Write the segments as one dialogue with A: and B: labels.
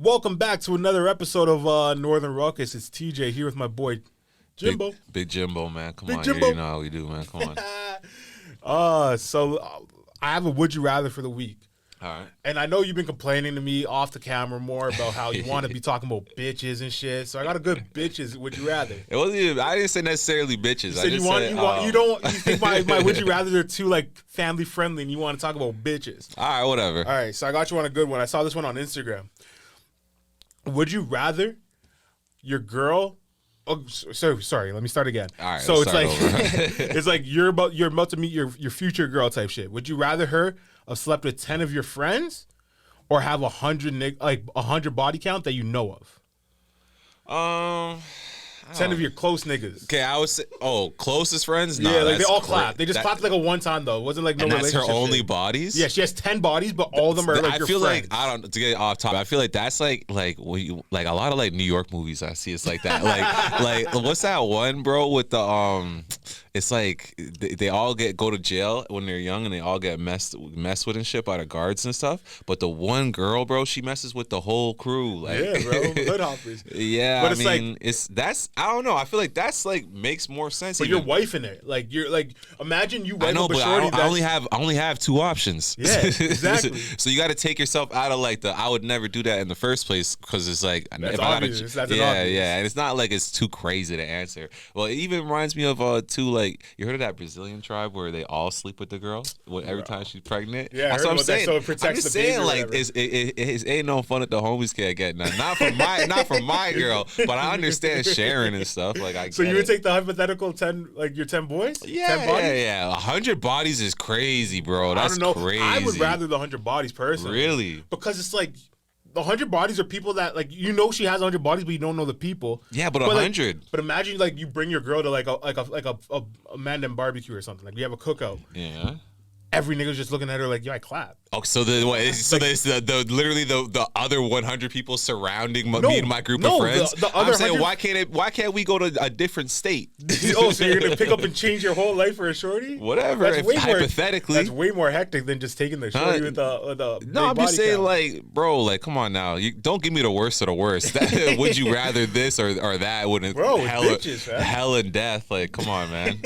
A: Welcome back to another episode of Northern Ruckus. It's TJ here with my boy Jimbo.
B: Big Jimbo, man. Come
A: Big
B: on,
A: Jimbo.
B: you know how we do, man. Come on.
A: I have a would you rather for the week.
B: All right.
A: And I know you've been complaining to me off the camera more about how you want to be talking about bitches and shit. So I got a good bitches would you rather.
B: It wasn't even, I didn't say necessarily bitches.
A: You said you think my would you rather are too like family friendly and you want to talk about bitches.
B: All right, whatever.
A: All right, so I got you on a good one. I saw this one on Instagram. Would you rather your girl? Oh, sorry. Let me start again.
B: All right.
A: So it's like
B: over.
A: it's like you're about to meet your future girl type shit. Would you rather her have slept with 10 of your friends, or have 100 body count that you know of? 10 of your close niggas.
B: Okay, I was closest friends. Nah,
A: yeah, like they all
B: clapped.
A: clapped. They just clapped like a one time though. It wasn't like no
B: and that's
A: relationship.
B: her only
A: shit.
B: bodies.
A: Yeah, she has 10 bodies, but all of them are like
B: I
A: your
B: feel
A: friends.
B: like I don't to get off topic. I feel like that's like when you, like a lot of like New York movies I see. It's like that. like what's that one, bro? With the it's like they all go to jail when they're young and they all get messed with and shit by the guards and stuff. But the one girl, bro, she messes with the whole crew. Like,
A: yeah, bro, hood hoppers.
B: Yeah,
A: but
B: that's I don't know. I feel like that's like makes more sense.
A: But you're wifing it. Like you're like imagine you wife
B: I know,
A: up a
B: but
A: shorty
B: I only have two options.
A: Yeah, exactly.
B: So you got to take yourself out of like I would never do that in the first place because it's like
A: that's obvious. That's obvious.
B: Yeah, and it's not like it's too crazy to answer. Well, it even reminds me of too like you heard of that Brazilian tribe where they all sleep with the girl every time she's pregnant.
A: Yeah,
B: that's what I'm saying.
A: So it protects
B: I'm just
A: the
B: saying
A: baby
B: like it ain't no fun at the homies can't get none. Not for my girl, but I understand sharing and stuff. Like
A: so you would take the hypothetical 10 like your 10 boys?
B: Yeah,
A: 10 bodies?
B: yeah. 100 bodies is crazy, bro. That's
A: I don't know.
B: crazy.
A: I would rather the 100 bodies personally.
B: Really?
A: Because it's like the 100 bodies are people that like she has 100 bodies, but you don't know the people.
B: Yeah, but 100.
A: Like, but imagine like you bring your girl to like a Mandan barbecue or something. Like we have a cookout.
B: Yeah.
A: Every nigga's just looking at her like, yo, I clap.
B: Oh, so there's literally the other 100 people surrounding me and my group of friends.
A: The other
B: I'm saying
A: 100...
B: why can't we go to a different state?
A: Oh, so you're gonna pick up and change your whole life for a shorty?
B: Whatever. Hypothetically,
A: that's way more hectic than just taking the shorty with the.
B: No, I'm just saying, like, bro, like, come on now. You don't give me the worst of the worst. Would you rather this or that? Wouldn't hell and death? Like, come on, man.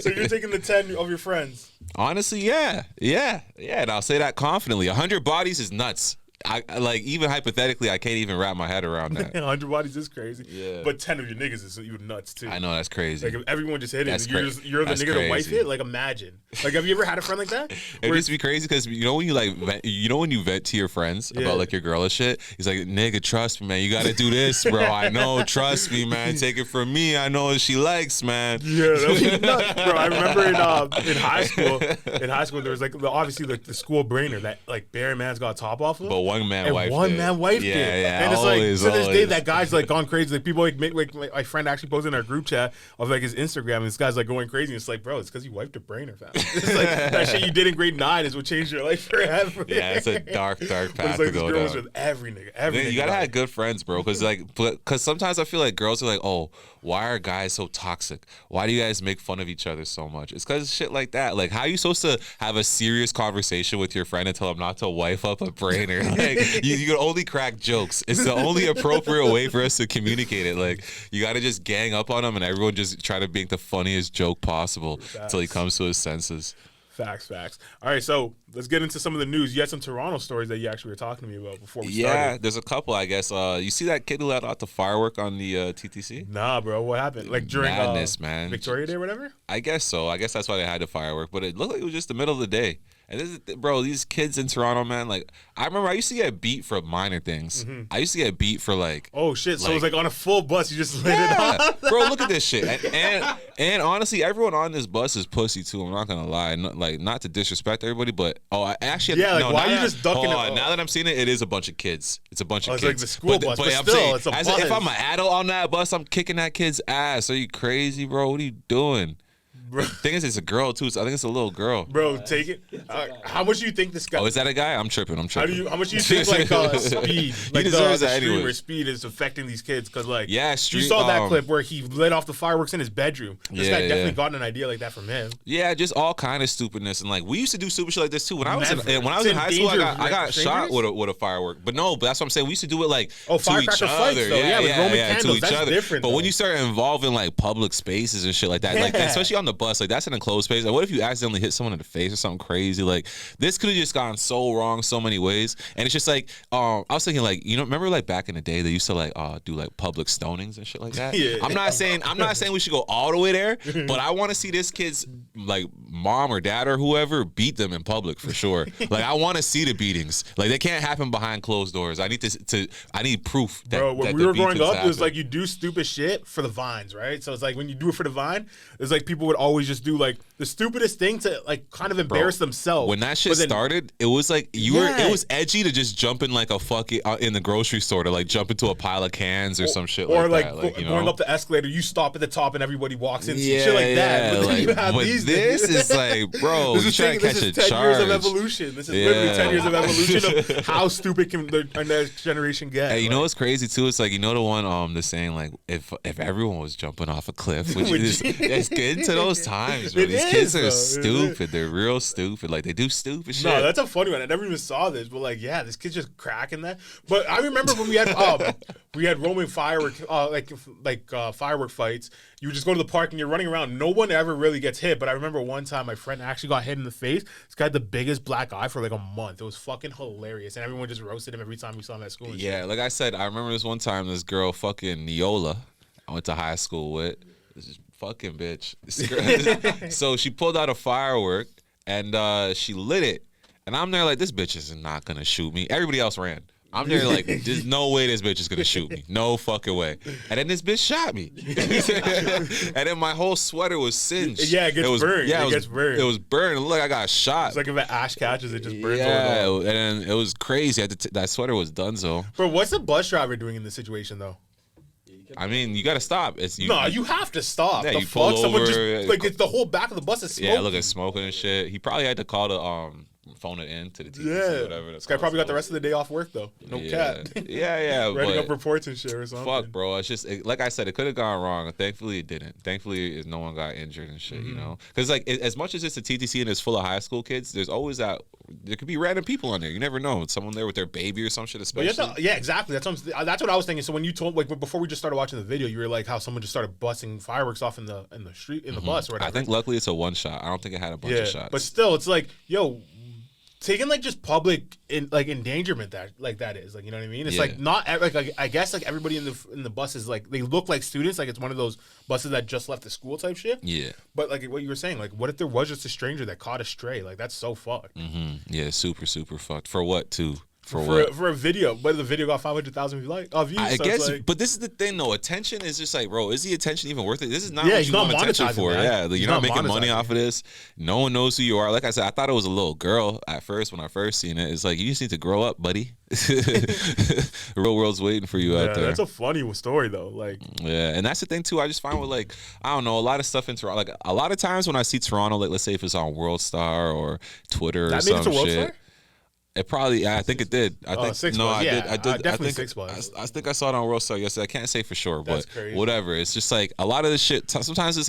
A: So you're taking the 10 of your friends.
B: Honestly, yeah, and I'll say that confidently. 100 bodies is nuts. I like even hypothetically, I can't even wrap my head around that.
A: 100 bodies is crazy.
B: Yeah,
A: but 10 of your niggas is even nuts too.
B: I know that's crazy.
A: Like if everyone just hit it, you're the
B: that's
A: nigga
B: crazy.
A: to wife it. Like imagine. Like have you ever had a friend like that?
B: It used to be crazy because you know when you vent to your friends about like your girl and shit. He's like, nigga, trust me, man. You got to do this, bro. I know. Trust me, man. Take it from me. I know what she likes, man.
A: Yeah, that was nuts, bro. I remember in high school. In high school, there was like obviously the school brainer that like Barry Man's got top off of.
B: But one man wife.
A: Man wifed it.
B: Yeah,
A: and it's
B: always,
A: like to this day that guy's like gone crazy. Like people like my friend actually posted in our group chat of like his Instagram, and this guy's like going crazy. And it's like, bro, it's because you wiped a brainer, fam. It's like that shit you did in grade 9 is what changed your life forever.
B: Yeah, it's a dark path
A: but it's like
B: to go
A: down.
B: down.
A: With every nigga.
B: You gotta have good friends, bro. Because sometimes I feel like girls are like, oh, why are guys so toxic? Why do you guys make fun of each other so much? It's because shit like that. Like, how are you supposed to have a serious conversation with your friend and tell them not to wife up a brainer? Like, you can only crack jokes. It's the only appropriate way for us to communicate it. Like, you got to just gang up on him and everyone just try to make the funniest joke possible until he comes to his senses.
A: Facts. All right, so let's get into some of the news. You had some Toronto stories that you actually were talking to me about before we started.
B: Yeah, there's a couple, I guess. You see that kid who let out the firework on the TTC?
A: Nah, bro. What happened? Like during
B: Madness, man.
A: Victoria Day or whatever?
B: I guess so. I guess that's why they had the firework. But it looked like it was just the middle of the day. And this is, bro, these kids in Toronto, man, like, I remember I used to get beat for minor things. Mm-hmm. I used to get beat for, like...
A: Oh, shit. So it was, like, on a full bus, you just lit it off?
B: Bro, look at this shit. And honestly, everyone on this bus is pussy, too. I'm not going to lie. Not to disrespect everybody, but... Oh, I actually...
A: Yeah, like, why are you just ducking it?
B: Now that I'm seeing it, it is a bunch of kids. It's a bunch of kids.
A: It's like the school bus, but
B: I'm
A: still,
B: saying,
A: it's a bus.
B: If I'm an adult on that bus, I'm kicking that kid's ass. Are you crazy, bro? What are you doing? The thing is, it's a girl too. So I think it's a little girl.
A: Bro, take it. How much do you think this guy?
B: Oh, is that a guy? I'm tripping.
A: How much do you think speed, like the streamer speed, is affecting these kids? Because you saw that clip where he lit off the fireworks in his bedroom. This guy definitely got an idea like that from him.
B: Yeah, just all kind of stupidness, and we used to do stupid shit like this too. When I was in high school, I got shot with a firework. But no, but that's what I'm saying. We used to do it to each other. To each other. But when you start involving public spaces and shit like that, especially on the bus, that's an enclosed space. What if you accidentally hit someone in the face or something crazy? This could have just gone so wrong so many ways. And it's just I was thinking remember back in the day they used to do public stonings and shit like that.
A: Yeah.
B: I'm not saying we should go all the way there, but I want to see this kid's mom or dad or whoever beat them in public for sure. I want to see the beatings. They can't happen behind closed doors. I need proof that.
A: Bro, when we were growing up, it was you do stupid shit for the vines, right? So it's when you do it for the vine, it's people would always just do the stupidest thing to kind of embarrass themselves.
B: When that shit started, it was it was edgy to just jump in a fucking in the grocery store to jump into a pile of cans or some shit that.
A: Going up the escalator, you stop at the top and everybody walks in, shit like that. But then you have these
B: this is bro, you trying to catch a
A: 10
B: charge.
A: years of evolution. This is literally 10 years of evolution of how stupid can our next generation get.
B: Hey, you know what's crazy too? It's the one the saying if everyone was jumping off a cliff, which is it's getting to those times, bro. These kids are stupid. They're real stupid. They do stupid shit.
A: No, that's a funny one. I never even saw this, but this kid's just cracking that. But I remember when we had Roman firework firework fights. You would just go to the park and you're running around. No one ever really gets hit. But I remember one time my friend actually got hit in the face. This guy had the biggest black eye for a month. It was fucking hilarious. And everyone just roasted him every time we saw him at school.
B: Yeah, like I said, I remember this one time this girl fucking Neola I went to high school with. This fucking bitch. So she pulled out a firework and she lit it. And I'm there this bitch is not going to shoot me. Everybody else ran. I'm there there's no way this bitch is going to shoot me. No fucking way. And then this bitch shot me. And then my whole sweater was singed.
A: Yeah, it gets burned. Yeah, it gets burned.
B: It was burned. Look, I got shot.
A: It's if an ash catches, it just burns.
B: Yeah, and then it was crazy. That sweater was donezo.
A: Bro, what's the bus driver doing in this situation, though?
B: I mean, you got to stop.
A: You have to stop.
B: Yeah,
A: the
B: you pull
A: Someone
B: over.
A: just, it's the whole back of the bus is smoking.
B: Yeah, look at smoking and shit. He probably had to call the phone it in to the TTC or whatever.
A: This guy probably got the rest of the day off work though. No cap.
B: Yeah.
A: Writing up reports and shit or something.
B: Fuck, bro. It's just like I said, it could have gone wrong. Thankfully, it didn't. Thankfully, no one got injured and shit. You know, because as much as it's a TTC and it's full of high school kids, there's always there could be random people on there. You never know. Someone there with their baby or some shit, especially.
A: Yeah, exactly. That's what I was thinking. So when you told before we just started watching the video, you were how someone just started busting fireworks off in the street in the bus or whatever.
B: I think luckily it's a one shot. I don't think it had a bunch of shots.
A: But still, it's taking just public endangerment that is you know what I mean? It's not I guess everybody in the bus is they look like students, it's one of those buses that just left the school type shit.
B: Yeah.
A: But what you were saying, what if there was just a stranger that caught a stray? That's so fucked.
B: Mm-hmm. Yeah, super super fucked. For what too?
A: For a video, but the video got 500,000 views.
B: I guess, but this is the thing though. Attention is just bro, is the attention even worth it? This is not what you want attention for. Yeah, you're not making money off of this. No one knows who you are. Like I said, I thought it was a little girl at first when I first seen it. It's you just need to grow up, buddy. The real world's waiting for you out there.
A: That's a funny story though.
B: Yeah, and that's the thing too. I just find with I don't know, a lot of stuff in Toronto. A lot of times when I see Toronto, let's say if it's on World Star or Twitter or some shit. It probably, I think it did. I think
A: 6
B: no,
A: Buzz.
B: I did.
A: Definitely
B: I think,
A: 6 Buzz.
B: I think I saw it on World Star yesterday. I can't say for sure,
A: That's
B: but
A: crazy.
B: whatever. It's just a lot of this shit. Sometimes it's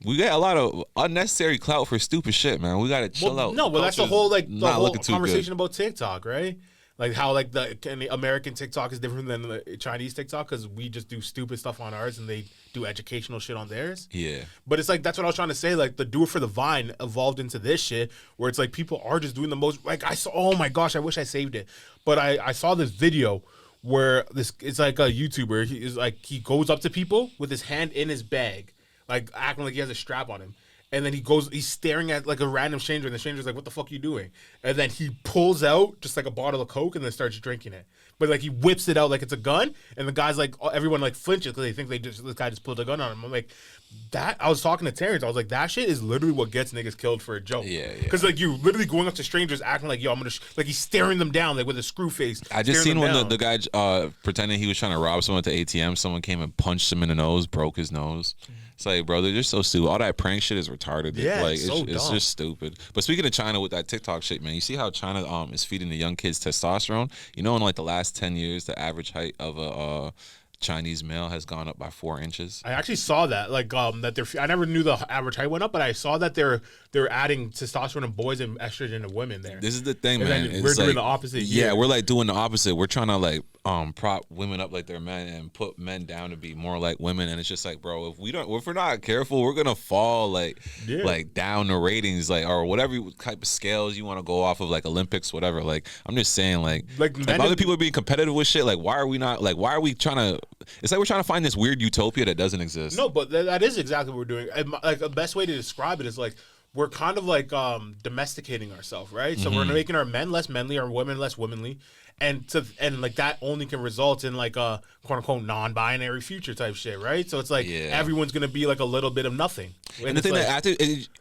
B: we get a lot of unnecessary clout for stupid shit, man. We gotta chill out.
A: No, but that's the whole the whole conversation
B: good.
A: About TikTok, right? How the American TikTok is different than the Chinese TikTok because we just do stupid stuff on ours and they do educational shit on theirs.
B: Yeah.
A: But it's that's what I was trying to say. The do it for the Vine evolved into this shit where it's people are just doing the most. I saw. Oh my gosh, I wish I saved it. But I saw this video where it's a YouTuber. He is he goes up to people with his hand in his bag, acting like he has a strap on him. And then he's staring at a random stranger, and the stranger's what the fuck are you doing? And then he pulls out just a bottle of Coke and then starts drinking it. But he whips it out like it's a gun, and the guy's everyone flinches because they think this guy just pulled a gun on him. I'm that. I was talking to Terrence. I was that shit is literally what gets niggas killed for a joke.
B: Yeah.
A: Because you're literally going up to strangers acting yo, I'm gonna he's staring them down with a screw face.
B: I just seen when the guy pretending he was trying to rob someone at the ATM. Someone came and punched him in the nose, broke his nose. It's like, bro, they're just so stupid. All that prank shit is retarded.
A: Yeah,
B: like
A: it's so
B: it's
A: dumb.
B: just stupid. But speaking of China with that TikTok shit, man, you see how China is feeding the young kids testosterone? You know, in like the last 10 years, the average height of a Chinese male has gone up by 4 inches.
A: I actually saw that, like, that they're. I never knew the average height went up, but I saw that they're adding testosterone in boys and estrogen in women there.
B: This is the thing,
A: And
B: man.
A: then we're
B: It's
A: doing
B: like,
A: the opposite
B: yeah,
A: here.
B: we're like doing the opposite. We're trying to like prop women up like they're men and put men down to be more like women. And it's just like, bro, if we're not careful, we're gonna fall like down the ratings, like, or whatever type of scales you want to go off of, like Olympics, whatever. Like, I'm just saying, like if other people are being competitive with shit, like why are we not? Like, why are we trying to? It's like we're trying to find this weird utopia that doesn't exist.
A: No, but that is exactly what we're doing. Like, the best way to describe it is like we're kind of like domesticating ourselves, right? So we're making our men less manly, our women less womanly, and like that only can result in like a quote unquote non-binary future type shit, right? So it's like everyone's gonna be like a little bit of nothing.
B: And the thing that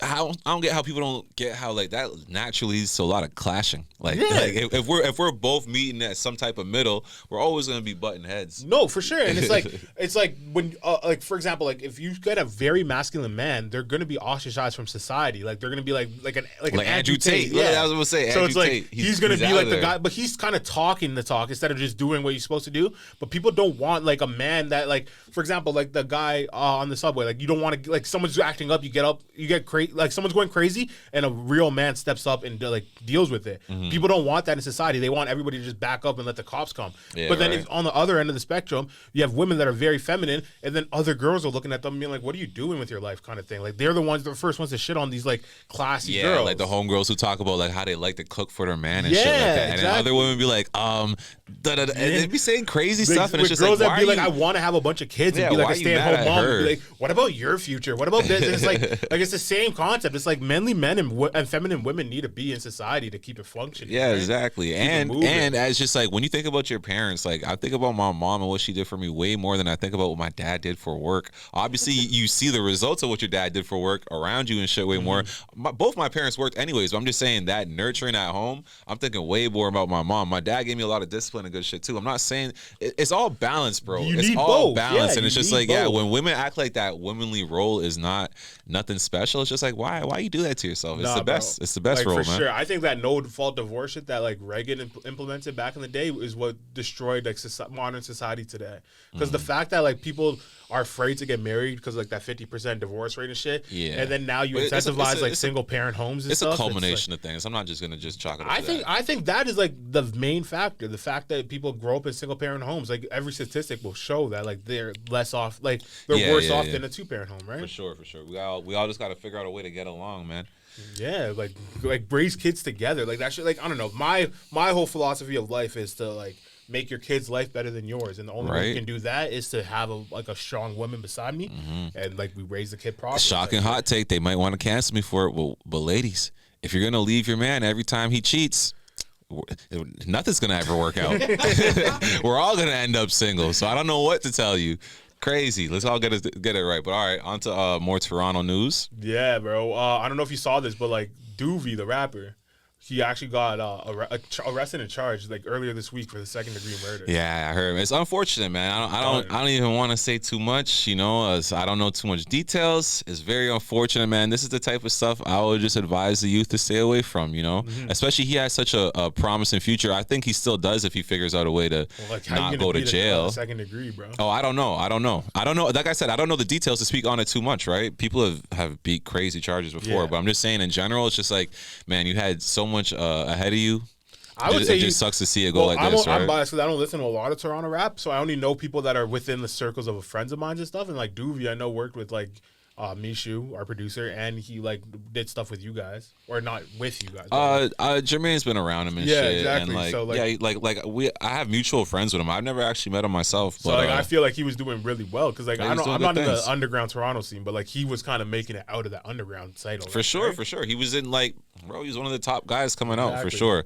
B: I don't get how people don't get how like that naturally leads to a lot of clashing. Like, like if we're both meeting at some type of middle, we're always gonna be butting heads.
A: No, for sure. And it's like when like for example, like if you get a very masculine man, they're gonna be ostracized from society. Like they're gonna be like an Andrew Tate.
B: Yeah, I was gonna say.
A: So
B: Andrew
A: it's like
B: Tate.
A: he's gonna be like the guy, but he's kind of talking the talk instead of just doing what he's supposed to do. But people don't want like a man that, like, for example, like the guy on the subway. Like, you don't want to, like, someone's acting up, you get crazy, like someone's going crazy, and a real man steps up and like deals with it. People don't want that in society. They want everybody to just back up and let the cops come. But then on the other end of the spectrum, you have women that are very feminine, and then other girls are looking at them and being like, "What are you doing with your life?" kind of thing. Like, they're the first ones to shit on these like classy girls.
B: Like the homegirls who talk about like how they like to cook for their man and shit like that. And then other women be like, and they'd be saying crazy stuff, and it's just
A: girls
B: like,
A: that be like, I want to have a bunch of kids and be like a stay-at-home mom. And be like, what about your future? What about this? And it's like it's the same concept. It's like manly men and feminine women need to be in society to keep it functioning.
B: Yeah,
A: right?
B: exactly. And as just like when you think about your parents, like I think about my mom and what she did for me way more than I think about what my dad did for work. Obviously, you see the results of what your dad did for work around you and shit way more. Both my parents worked anyways, but I'm just saying that nurturing at home, I'm thinking way more about my mom. My dad gave me a lot of discipline and good shit too. I'm not saying it's all balance, bro. It's all balance, and it's just like when women act like that womanly role is not nothing special, it's just like why you do that to yourself? It's the best. It's the best role,
A: for
B: man.
A: Sure. I think that no fault divorce shit that like Reagan implemented back in the day is what destroyed like modern society today. Because the fact that like people are afraid to get married because like that 50% divorce rate and shit. Yeah. And then now you incentivize like single parent homes and stuff.
B: It's a culmination of things. I'm not just gonna just chalk it up to that.
A: I think that is like the main factor. The fact that people grow up in single parent homes, like every statistic will show that like they're less off, like they're worse off than a 2-parent home, right?
B: For sure. We all just gotta figure out a way to get along, man.
A: Yeah, like raise kids together. Like that shit, like I don't know. My whole philosophy of life is to like make your kid's life better than yours, and the only way you can do that is to have a strong woman beside me, and like we raise the kid properly.
B: Shocking hot take. They might want to cancel me for it, but ladies, if you're gonna leave your man every time he cheats, nothing's gonna ever work out. We're all gonna end up single. So I don't know what to tell you. Crazy. Let's all get it right. But all right, on to more Toronto news.
A: Yeah, bro. I don't know if you saw this, but like Doovie, the rapper, he actually got arrested and charged like earlier this week for the second-degree murder.
B: Yeah, I heard. It's unfortunate, man. I don't even want to say too much, you know, as I don't know too much details. It's very unfortunate, man. This is the type of stuff I would just advise the youth to stay away from, you know. Especially he has such a promising future. I think he still does if he figures out a way to not go to jail.
A: Second degree, bro.
B: Oh, I don't know. Like I said, I don't know the details to speak on it too much, right? People have beat crazy charges before, but I'm just saying in general, it's just like, man, you had so much ahead of you.
A: I would say
B: it just sucks to see it go like this, right?
A: I'm biased because I don't listen to a lot of Toronto rap, so I only know people that are within the circles of friends of mine and stuff. And like Doovie, I know worked with like Mishu, our producer, and he like did stuff with you guys, or not with you guys.
B: Jermaine's been around him and shit. Exactly. And I have mutual friends with him. I've never actually met him myself. But,
A: so like, I feel like he was doing really well because like I'm not in the underground Toronto scene, but like he was kind of making it out of that underground side.
B: For sure. He was in like, bro, he's one of the top guys coming out for sure.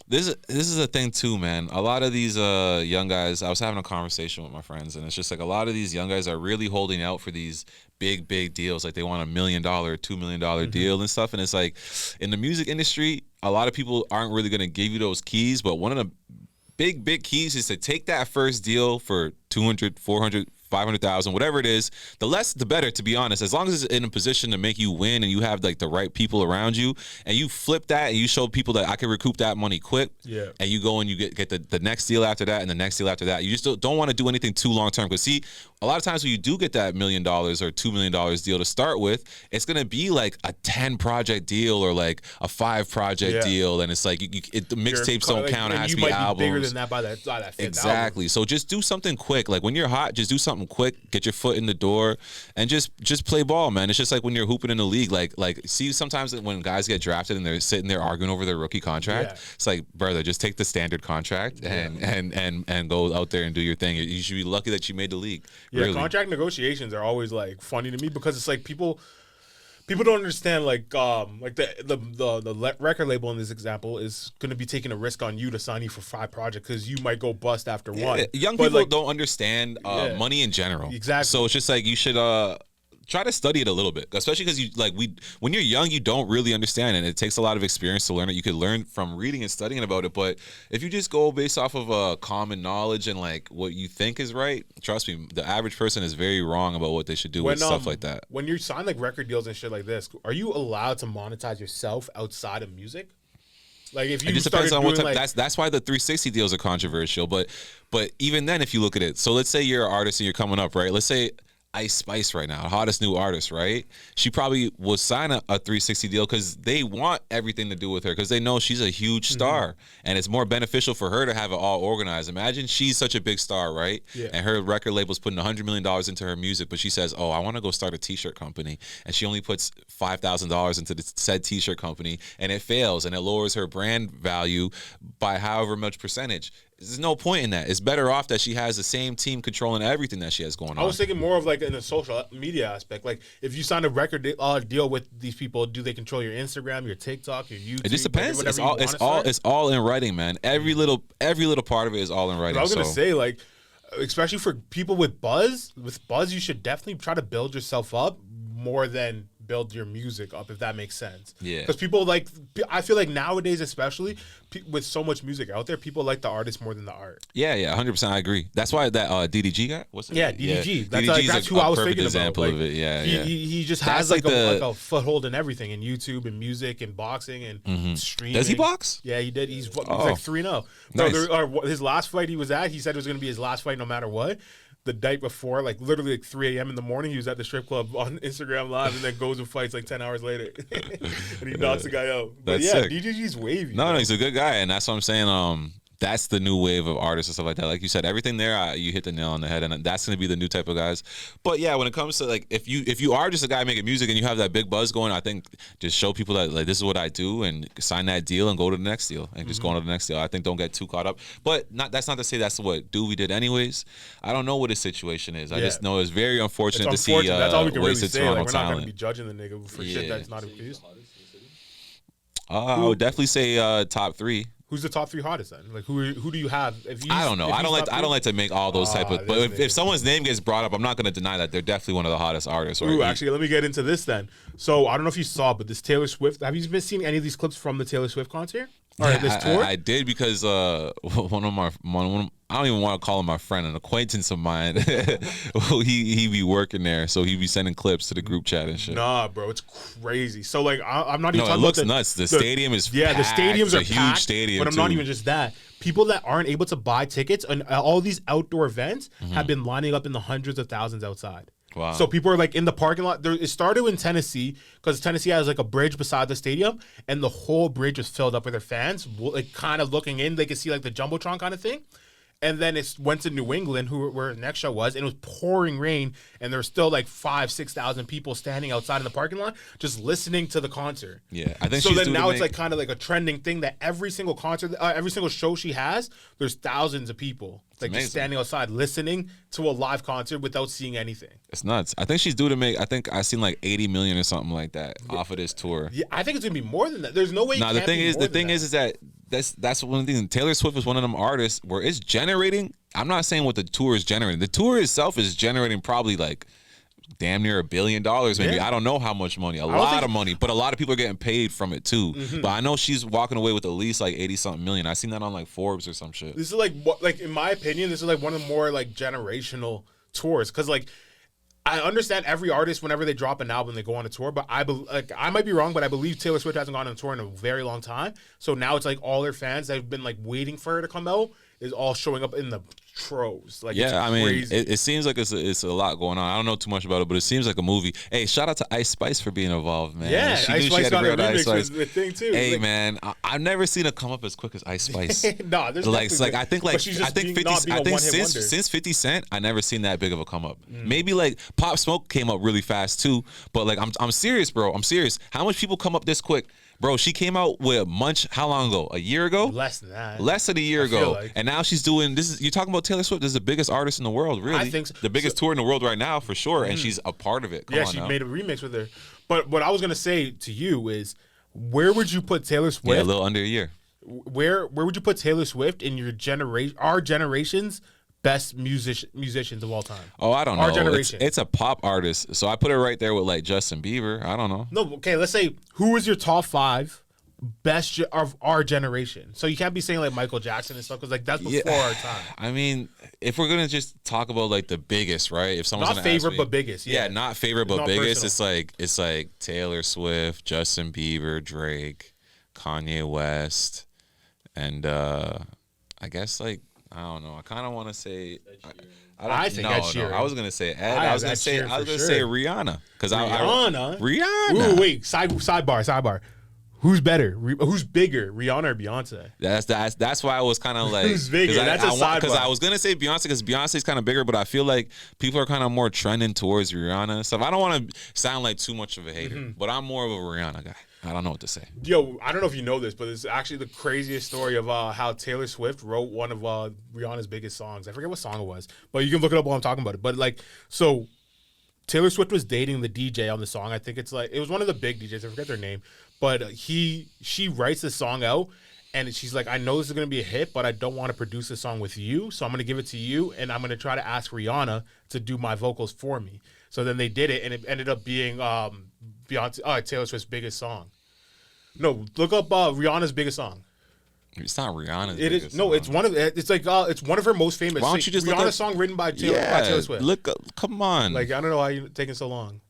B: This is a thing too, man. A lot of these young guys, I was having a conversation with my friends, and it's just like a lot of these young guys are really holding out for these big deals. Like they want $1 million, $2 million deal and stuff. And it's like in the music industry, a lot of people aren't really gonna give you those keys. But one of the big keys is to take that first deal for 200, 400, 500,000, whatever it is, the less the better, to be honest. As long as it's in a position to make you win and you have like the right people around you, and you flip that and you show people that I can recoup that money quick, and you go and you get the next deal after that and the next deal after that. You just don't want to do anything too long term, because see, a lot of times when you do get that $1 million or $2 million deal to start with, it's gonna be like a 10 project deal or like a 5 project deal, and it's like the mixtapes don't count. It has to be albums.
A: Bigger than that by that
B: exactly.
A: album.
B: So just do something quick. Like when you're hot, just do something quick. Get your foot in the door, and just play ball, man. It's just like when you're hooping in the league. Like see, sometimes when guys get drafted and they're sitting there arguing over their rookie contract, it's like, brother, just take the standard contract and go out there and do your thing. You should be lucky that you made the league.
A: Yeah,
B: really.
A: Contract negotiations are always like funny to me, because it's like people don't understand like the record label in this example is going to be taking a risk on you to sign you for 5 projects because you might go bust after one.
B: Young people don't understand money in general.
A: Exactly.
B: So it's just like you should try to study it a little bit, especially because when you're young, you don't really understand, and it takes a lot of experience to learn it. You could learn from reading and studying about it, but if you just go based off of common knowledge and like what you think is right, trust me, the average person is very wrong about what they should do with stuff like that.
A: When you sign like record deals and shit like this, are you allowed to monetize yourself outside of music? Like if you
B: it just depends on what type.
A: Like,
B: that's why the 360 deals are controversial. But even then, if you look at it, so let's say you're an artist and you're coming up, right? Let's say Ice Spice right now, hottest new artist, right? She probably will sign a 360 deal because they want everything to do with her, because they know she's a huge star, and it's more beneficial for her to have it all organized. Imagine she's such a big star, right? And her record label's putting $100 million into her music, but she says, oh, I want to go start a t-shirt company, and she only puts $5,000 into the said t-shirt company, and it fails, and it lowers her brand value by however much percentage. There's no point in that. It's better off that she has the same team controlling everything that she has going on.
A: I was thinking more of like in the social media aspect. Like if you sign a record deal with these people, do they control your Instagram, your TikTok, your YouTube?
B: It just depends.
A: Like,
B: It's all in writing, man. Every little part of it is all in writing.
A: But I was gonna say, like, especially for people with buzz, you should definitely try to build yourself up more than build your music up, if that makes sense.
B: Yeah.
A: Because people like, I feel like nowadays, especially with so much music out there, people like the artist more than the art.
B: Yeah, 100%. I agree. That's why that DDG guy. What's it?
A: Yeah, DDG. That's who I was thinking
B: example
A: about.
B: Of it. Yeah,
A: he just has like a foothold in everything, in YouTube and music and boxing and streaming.
B: Does he box?
A: Yeah, he did. He's like 3-0.
B: Nice.
A: His last fight he was at, he said it was going to be his last fight no matter what. The night before, like literally like 3 a.m. in the morning, he was at the strip club on Instagram Live, and then goes and fights like 10 hours later, and he knocks the guy out. But
B: that's sick.
A: DJG's wavy.
B: No, he's a good guy, and that's what I'm saying. That's the new wave of artists and stuff like that. Like you said, everything there, you hit the nail on the head, and that's going to be the new type of guys. But yeah, when it comes to like, if you are just a guy making music and you have that big buzz going, I think just show people that like this is what I do, and sign that deal and go to the next deal, and just go on to the next deal. I think don't get too caught up. But that's not to say that's what Dewey did anyways. I don't know what his situation is. I just know it's very unfortunate to see
A: that's all we can really say.
B: Toronto
A: Like, we're not going to
B: talent.
A: be judging the nigga for shit that's not infused.
B: I would definitely say top 3.
A: Who's the top 3 hottest then? Like who do you have?
B: I don't know. I don't like to make all those type of. But if someone's name gets brought up, I'm not going to deny that they're definitely one of the hottest artists.
A: Ooh, actually, let me get into this then. So I don't know if you saw, but this Taylor Swift. Have you been seeing any of these clips from the Taylor Swift concert? Or this tour?
B: I did, because one of I don't even want to call him my friend, an acquaintance of mine. he be working there, so he be sending clips to the group chat and shit.
A: Nah, bro, it's crazy. So like, I'm not even.
B: No,
A: talking
B: it looks
A: about
B: nuts. The stadium is
A: packed. The stadiums are
B: a huge
A: packed,
B: stadium.
A: But I'm not even just that. People that aren't able to buy tickets and all these outdoor events have been lining up in the hundreds of thousands outside.
B: Wow.
A: So people are like in the parking lot. It started in Tennessee, because Tennessee has like a bridge beside the stadium, and the whole bridge was filled up with their fans, like kind of looking in. They could see like the jumbotron kind of thing. And then it went to New England, where the next show was, and it was pouring rain, and there were still like 5,000-6,000 people standing outside in the parking lot just listening to the concert.
B: Yeah, I think
A: so. Then now it's like kind of like a trending thing that every single concert, every single show she has, there's thousands of people like just standing outside listening to a live concert without seeing anything.
B: It's nuts. I think she's due to make. I think I seen like 80 million or something like that off of this tour.
A: Yeah, I think it's gonna be more than that. There's no way.
B: No, the thing is that. That's one thing. Taylor Swift is one of them artists where it's generating. I'm not saying what the tour is generating. The tour itself is generating probably like damn near $1 billion, maybe. Yeah. I don't know how much money. A lot of money, but a lot of people are getting paid from it too. But I know she's walking away with at least like 80-something million. I seen that on like Forbes or some shit.
A: This is like in my opinion, this is like one of the more like generational tours because like. I understand every artist whenever they drop an album they go on a tour, but I might be wrong, but I believe Taylor Swift hasn't gone on a tour in a very long time. So now it's like all their fans that have been like waiting for her to come out is all showing up in the troves. Like,
B: yeah, I mean,
A: crazy.
B: it seems like it's a lot going on. I don't know too much about it, but it seems like a movie. Hey, shout out to Ice Spice for being involved, man.
A: Yeah,
B: she
A: Ice
B: knew
A: Spice
B: she had
A: got
B: to
A: a
B: bring out Ice
A: remix
B: Spice.
A: was the thing too.
B: Hey,
A: like,
B: man, I've never seen her come up as quick as Ice Spice.
A: no, there's
B: like I think
A: but she's just being, not being a one-hit wonder.
B: since 50 Cent, I never seen that big of a come up. Maybe like Pop Smoke came up really fast too, but like I'm serious, bro. I'm serious. How much people come up this quick? Bro, she came out with Munch how long ago? A year ago?
A: Less than that.
B: Less than a year ago.
A: Like.
B: And now she's doing this. You're talking about Taylor Swift. This is the biggest artist in the world, really.
A: I think so.
B: The biggest tour in the world right now, for sure. And she's a part of it. Come on
A: she
B: now.
A: made a remix with her. But what I was gonna say to you is, where would you put Taylor Swift?
B: Yeah, a little under a year.
A: Where would you put Taylor Swift in your generation? Our generation's best musicians of all time.
B: Oh, I don't know.
A: Our generation.
B: It's a pop artist, so I put it right there with like Justin Bieber. I don't know.
A: No, okay. Let's say who is your top 5 best of our generation? So you can't be saying like Michael Jackson and stuff because like that's before our time.
B: I mean, if we're gonna just talk about like the biggest, right? If someone's
A: Not
B: gonna
A: favorite
B: ask me,
A: but biggest. Yeah,
B: not favorite but
A: not
B: biggest.
A: personal.
B: It's like Taylor Swift, Justin Bieber, Drake, Kanye West, and I guess like I don't know. I kind of want to say. I think Ed Sheeran. No, I was gonna say Ed. I was gonna say Rihanna because Rihanna.
A: Ooh, wait. Sidebar. Who's better? Who's bigger, Rihanna or Beyonce?
B: That's why I was kind of like
A: who's bigger? That's a sidebar.
B: Because I was gonna say Beyonce because Beyonce's kind of bigger, but I feel like people are kind of more trending towards Rihanna and stuff. I don't want to sound like too much of a hater, but I'm more of a Rihanna guy. I don't know what to say.
A: Yo, I don't know if you know this, but it's actually the craziest story of how Taylor Swift wrote one of Rihanna's biggest songs. I forget what song it was, but you can look it up while I'm talking about it. But like, so Taylor Swift was dating the DJ on the song. I think it was one of the big DJs. I forget their name, but she writes the song out, and she's like, I know this is gonna be a hit, but I don't want to produce a song with you, so I'm gonna give it to you, and I'm gonna try to ask Rihanna to do my vocals for me. So then they did it, and it ended up being Taylor Swift's biggest song. No, look up Rihanna's biggest song.
B: It's not Rihanna's.
A: It is no. It's one of it's one of her most famous.
B: Why don't you just
A: Rihanna's song written by Taylor Swift?
B: Look, come on.
A: Like, I don't know why you're taking so long.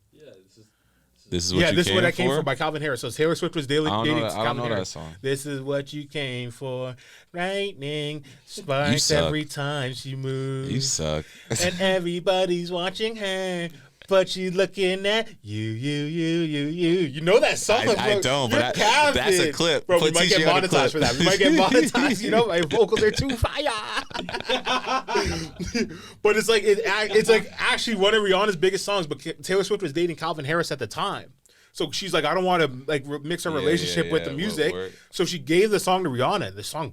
B: This is what
A: this is what I
B: for?
A: came for by Calvin Harris. So Taylor Swift was dating
B: I
A: Calvin
B: don't know
A: Harris.
B: that song.
A: This is what you came for. Lightning sparks every time she moves.
B: You suck.
A: And everybody's watching her. But she's looking at you. You know that song, bro.
B: I don't, but that's a clip.
A: Bro, we might get monetized for that. We might get monetized. You know, my vocals are too fire. But it's like actually one of Rihanna's biggest songs. But Taylor Swift was dating Calvin Harris at the time. So she's like, I don't want to like mix her relationship with the music. So she gave the song to Rihanna. The song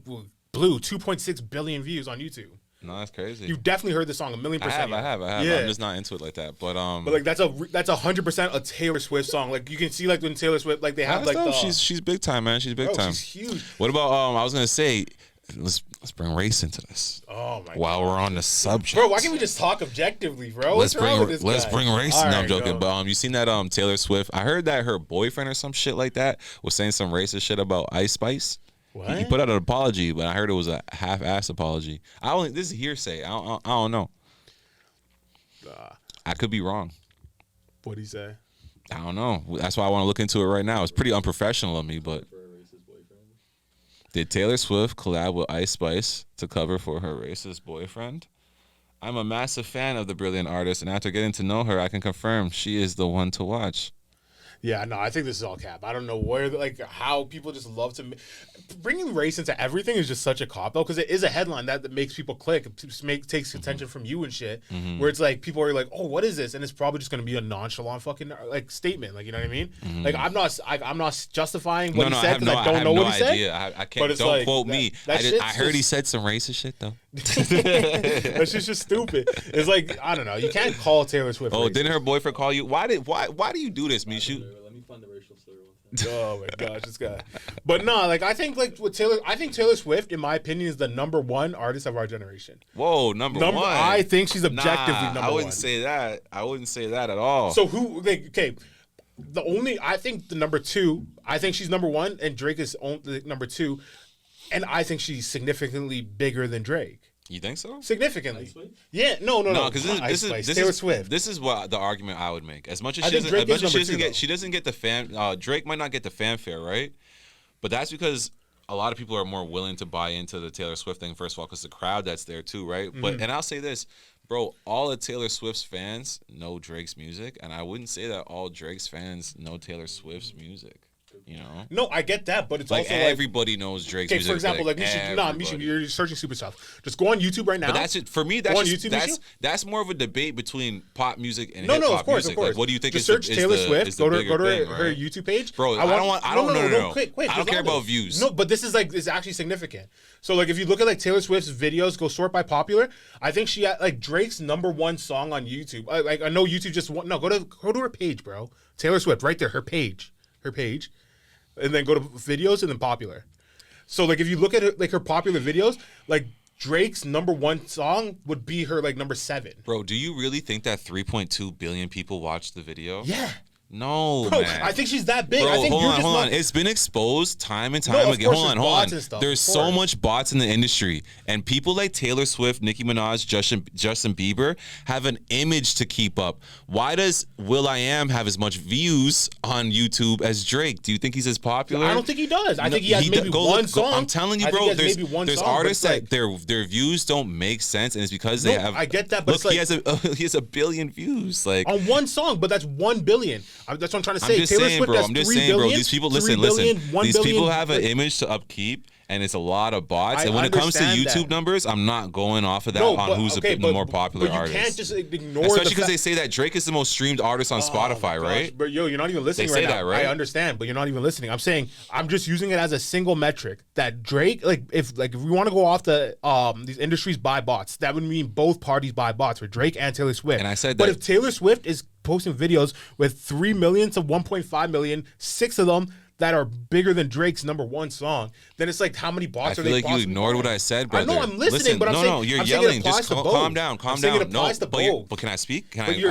A: blew 2.6 billion views on YouTube.
B: No, that's crazy.
A: You definitely heard the song 1,000,000%.
B: I have. Yeah. I'm just not into it like that. But
A: like that's 100% a Taylor Swift song. Like you can see like when Taylor Swift like they have like
B: she's big time, man. She's big time.
A: She's huge.
B: What about I was gonna say let's bring race into this.
A: Oh my god.
B: While we're on the subject.
A: Bro, why can't we just talk objectively, bro?
B: Let's bring race. No, I'm joking.
A: Go.
B: But you seen that Taylor Swift? I heard that her boyfriend or some shit like that was saying some racist shit about Ice Spice.
A: What?
B: He put out an apology, but I heard it was a half-ass apology. This is hearsay. I don't know. I could be wrong.
A: What'd he say?
B: I don't know. That's why I want to look into it right now. It's pretty unprofessional of me, but did Taylor Swift collab with Ice Spice to cover for her racist boyfriend? I'm a massive fan of the brilliant artist, and after getting to know her, I can confirm she is the one to watch.
A: Yeah, no, I think this is all cap. I don't know where, like, how people just love to bringing race into everything is just such a cop out because it is a headline that makes people click, takes attention from you and shit. Where it's like people are like, oh, what is this? And it's probably just going to be a nonchalant fucking like statement, like you know what I mean? Like I'm not justifying what he said because I don't know what he said.
B: I can't. Don't
A: like,
B: quote me. I heard he said some racist shit though.
A: That's just stupid. It's like I don't know. You can't call Taylor Swift.
B: Oh,
A: racist.
B: Didn't her boyfriend call you? Why do you do this, Mishu?
C: Let me find the racial slur one.
A: Oh my gosh, this guy. But no, like I think Taylor Swift, in my opinion, is the #1 artist of our generation.
B: Whoa, number one.
A: I think she's objectively number one.
B: I wouldn't say that. I wouldn't say that at all.
A: So who? Like, okay, I think the #2. I think she's #1, and Drake is number 2, and I think she's significantly bigger than Drake.
B: You think so?
A: Significantly. Yeah, no.
B: Because
A: Taylor Swift.
B: This is what the argument I would make. As much as she doesn't get the fan. Drake might not get the fanfare, right? But that's because a lot of people are more willing to buy into the Taylor Swift thing. First of all, because the crowd that's there too, right? But and I'll say this, bro, all of Taylor Swift's fans know Drake's music, and I wouldn't say that all Drake's fans know Taylor Swift's music. You know?
A: No, I get that, but it's
B: like
A: also
B: everybody knows Drake's music.
A: For example, Misha, you're searching super stuff. Just go on YouTube right now.
B: But that's it for me. That's more of a debate between pop music and hip hop music.
A: Of course.
B: Like, what do you think?
A: Just search Taylor Swift. Go to her YouTube page,
B: bro. I don't care about views.
A: No, but this is it's actually significant. So like, if you look at like Taylor Swift's videos, go sort by popular. I think she had like Drake's #1 song on YouTube. Like I know YouTube just go to her page, bro. Taylor Swift, right there, her page. And then go to videos and then popular. So like if you look at her popular videos, like Drake's #1 song would be her like number 7.
B: Bro, do you really think that 3.2 billion people watched the video?
A: Yeah.
B: No,
A: bro,
B: man.
A: I think she's that big.
B: Bro,
A: I think
B: hold on. It's been exposed time and time again. Hold on. There's so much bots in the industry, and people like Taylor Swift, Nicki Minaj, Justin Bieber have an image to keep up. Why does will.i.am have as much views on YouTube as Drake? Do you think he's as popular?
A: I don't think he does. I think he has maybe one song.
B: I'm telling you, bro. There's artists that their views don't make sense, and it's because they have.
A: I get that, but
B: look, he has a billion views, like
A: on one song, but that's 1 billion. That's what I'm trying to say.
B: I'm just saying, bro. These people, listen. These people have an image to upkeep, and it's a lot of bots. And when it comes to YouTube numbers, I'm not going off of that who's the more popular artist.
A: You can't just ignore,
B: especially because they say that Drake is the most streamed artist on Spotify, right?
A: But you're not even listening right now. They say that, right? I understand, but you're not even listening. I'm saying I'm just using it as a single metric that Drake, if we want to go off the these industries buy bots, that would mean both parties buy bots for Drake and Taylor Swift.
B: And I said
A: that. But
B: if
A: Taylor Swift is posting videos with 3 million to 1.5 million, 6 of them that are bigger than Drake's #1 song, then it's like how many bots are they?
B: I feel like you ignored what I said, brother.
A: I know I'm listening, but I'm saying
B: you're
A: I'm
B: yelling.
A: Just
B: calm down.
A: No,
B: but can I speak?
A: You're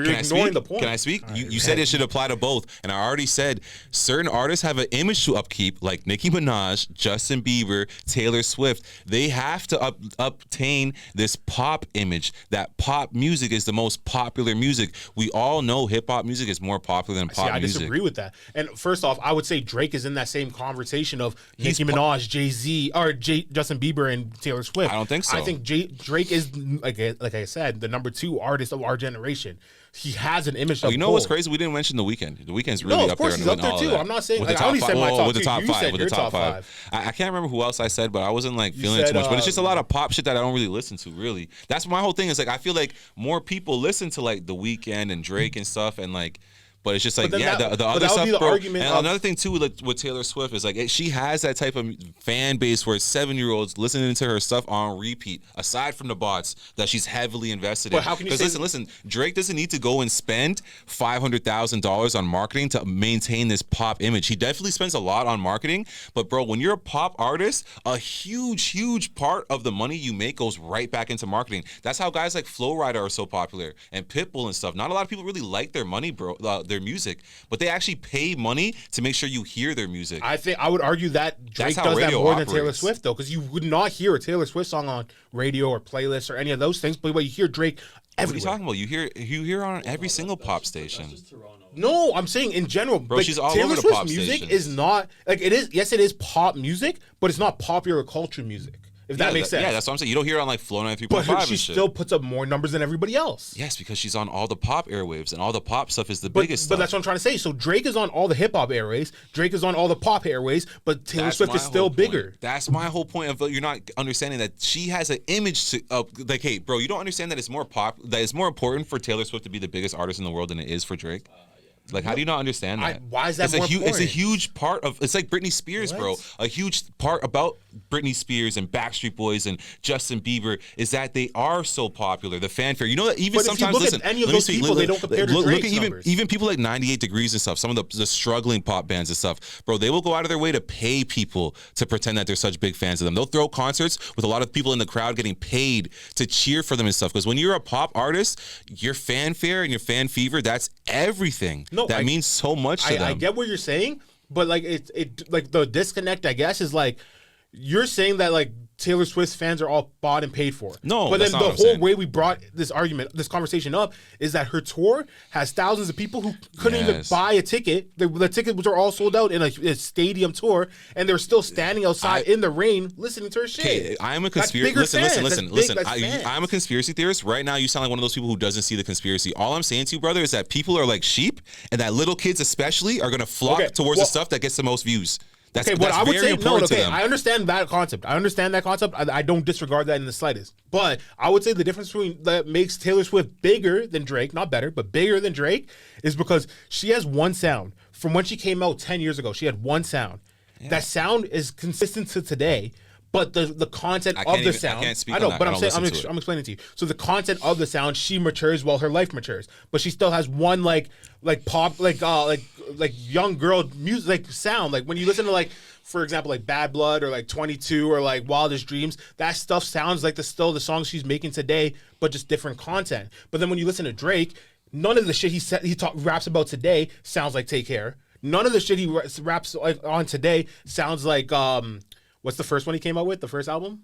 A: ignoring the point.
B: Can I speak? You said it should apply to both, and I already said certain artists have an image to upkeep, like Nicki Minaj, Justin Bieber, Taylor Swift. They have to obtain this pop image. That pop music is the most popular music. We all know hip hop music is more popular than pop music.
A: I disagree with that. And first off, I would say Drake is in that same conversation of Nicki Minaj, Jay-Z, or Justin Bieber and Taylor Swift.
B: I don't think so.
A: I think Drake is, like I said, the #2 artist of our generation. He has an image.
B: You know what's crazy? We didn't mention The Weeknd. The Weeknd's really up there.
A: He's up there too. I'm not saying.
B: I only said my top with the top five. With the top five. I can't remember who else I said, but I wasn't like feeling it too much. But it's just a lot of pop shit that I don't really listen to. Really, that's my whole thing. Is like I feel like more people listen to like The Weeknd and Drake and stuff, and like. But it's just like, the other stuff, bro. And another thing, too, with Taylor Swift is, like, she has that type of fan base where 7-year-olds listening to her stuff on repeat, aside from the bots that she's heavily invested in.
A: How can you say...
B: Because, listen, Drake doesn't need to go and spend $500,000 on marketing to maintain this pop image. He definitely spends a lot on marketing. But, bro, when you're a pop artist, a huge part of the money you make goes right back into marketing. That's how guys like Flo Rida are so popular and Pitbull and stuff. Not a lot of people really like their money, bro. Their music, but they actually pay money to make sure you hear their music.
A: I would argue that Drake does that more than Taylor Swift, though, because you would not hear a Taylor Swift song on radio or playlists or any of those things, but you hear Drake everywhere. What are you
B: talking about? You hear on every single pop station.
A: No, I'm saying in general,
B: bro. Like, she's all
A: Taylor
B: over the
A: Swift's
B: pop
A: music
B: stations.
A: Is not like it is. Yes, it is pop music, but it's not popular culture music. If that makes sense.
B: Yeah, that's what I'm saying. You don't hear it on like Flow 93.5.
A: But she still puts up more numbers than everybody else.
B: Yes, because she's on all the pop airwaves, and all the pop stuff is the biggest stuff.
A: But that's what I'm trying to say. So Drake is on all the hip hop airwaves. Drake is on all the pop airwaves, but Taylor Swift is still bigger.
B: That's my whole point of you're not understanding that she has an image to like, hey, bro, you don't understand that it's more important for Taylor Swift to be the biggest artist in the world than it is for Drake. Like, how do you not understand that?
A: Why is that more important?
B: It's a huge part of. It's like Britney Spears, bro. A huge part about Britney Spears and Backstreet Boys and Justin Bieber is that they are so popular. The fanfare. You know that even sometimes, listen.
A: At any of those people, they don't compare to Drake's numbers.
B: Even people like 98 Degrees and stuff. Some of the struggling pop bands and stuff, bro. They will go out of their way to pay people to pretend that they're such big fans of them. They'll throw concerts with a lot of people in the crowd getting paid to cheer for them and stuff. Because when you're a pop artist, your fanfare and your fan fever, that's everything. That means so much to them.
A: I get what you're saying, but like it like the disconnect, I guess, is like you're saying that like Taylor Swift's fans are all bought and paid for.
B: No,
A: but
B: that's
A: then
B: not
A: the
B: what I'm
A: whole
B: saying.
A: way we brought this conversation up is that her tour has thousands of people who couldn't even
B: Yes.
A: buy a ticket. The tickets were all sold out in a stadium tour, and they were still standing outside in the rain listening to her shit.
B: Okay, I'm a
A: That's
B: conspiracy.
A: bigger fans.
B: Listen.
A: That's fans.
B: I'm a conspiracy theorist. Right now, you sound like one of those people who doesn't see the conspiracy. All I'm saying to you, brother, is that people are like sheep, and that little kids especially are gonna flock towards the stuff that gets the most views. That's,
A: okay, what
B: that's
A: I would
B: very
A: say,
B: important to
A: okay,
B: them.
A: I understand that concept. I don't disregard that in the slightest. But I would say the difference between that makes Taylor Swift bigger than Drake, not better, but bigger than Drake, is because she has one sound. From when she came out 10 years ago, she had one sound. Yeah. That sound is consistent to today. But the content of the sound,
B: I can't speak
A: I know,
B: on that.
A: but
B: I'm
A: explaining it to you. So the content of the sound, she matures while her life matures, but she still has one like pop, like young girl music, like sound. Like when you listen to like, for example, like Bad Blood or like 22 or like Wildest Dreams, that stuff sounds like the songs she's making today, but just different content. But then when you listen to Drake, none of the shit he raps about today sounds like Take Care. None of the shit he raps on today sounds like what's the first one he came out with? The first album?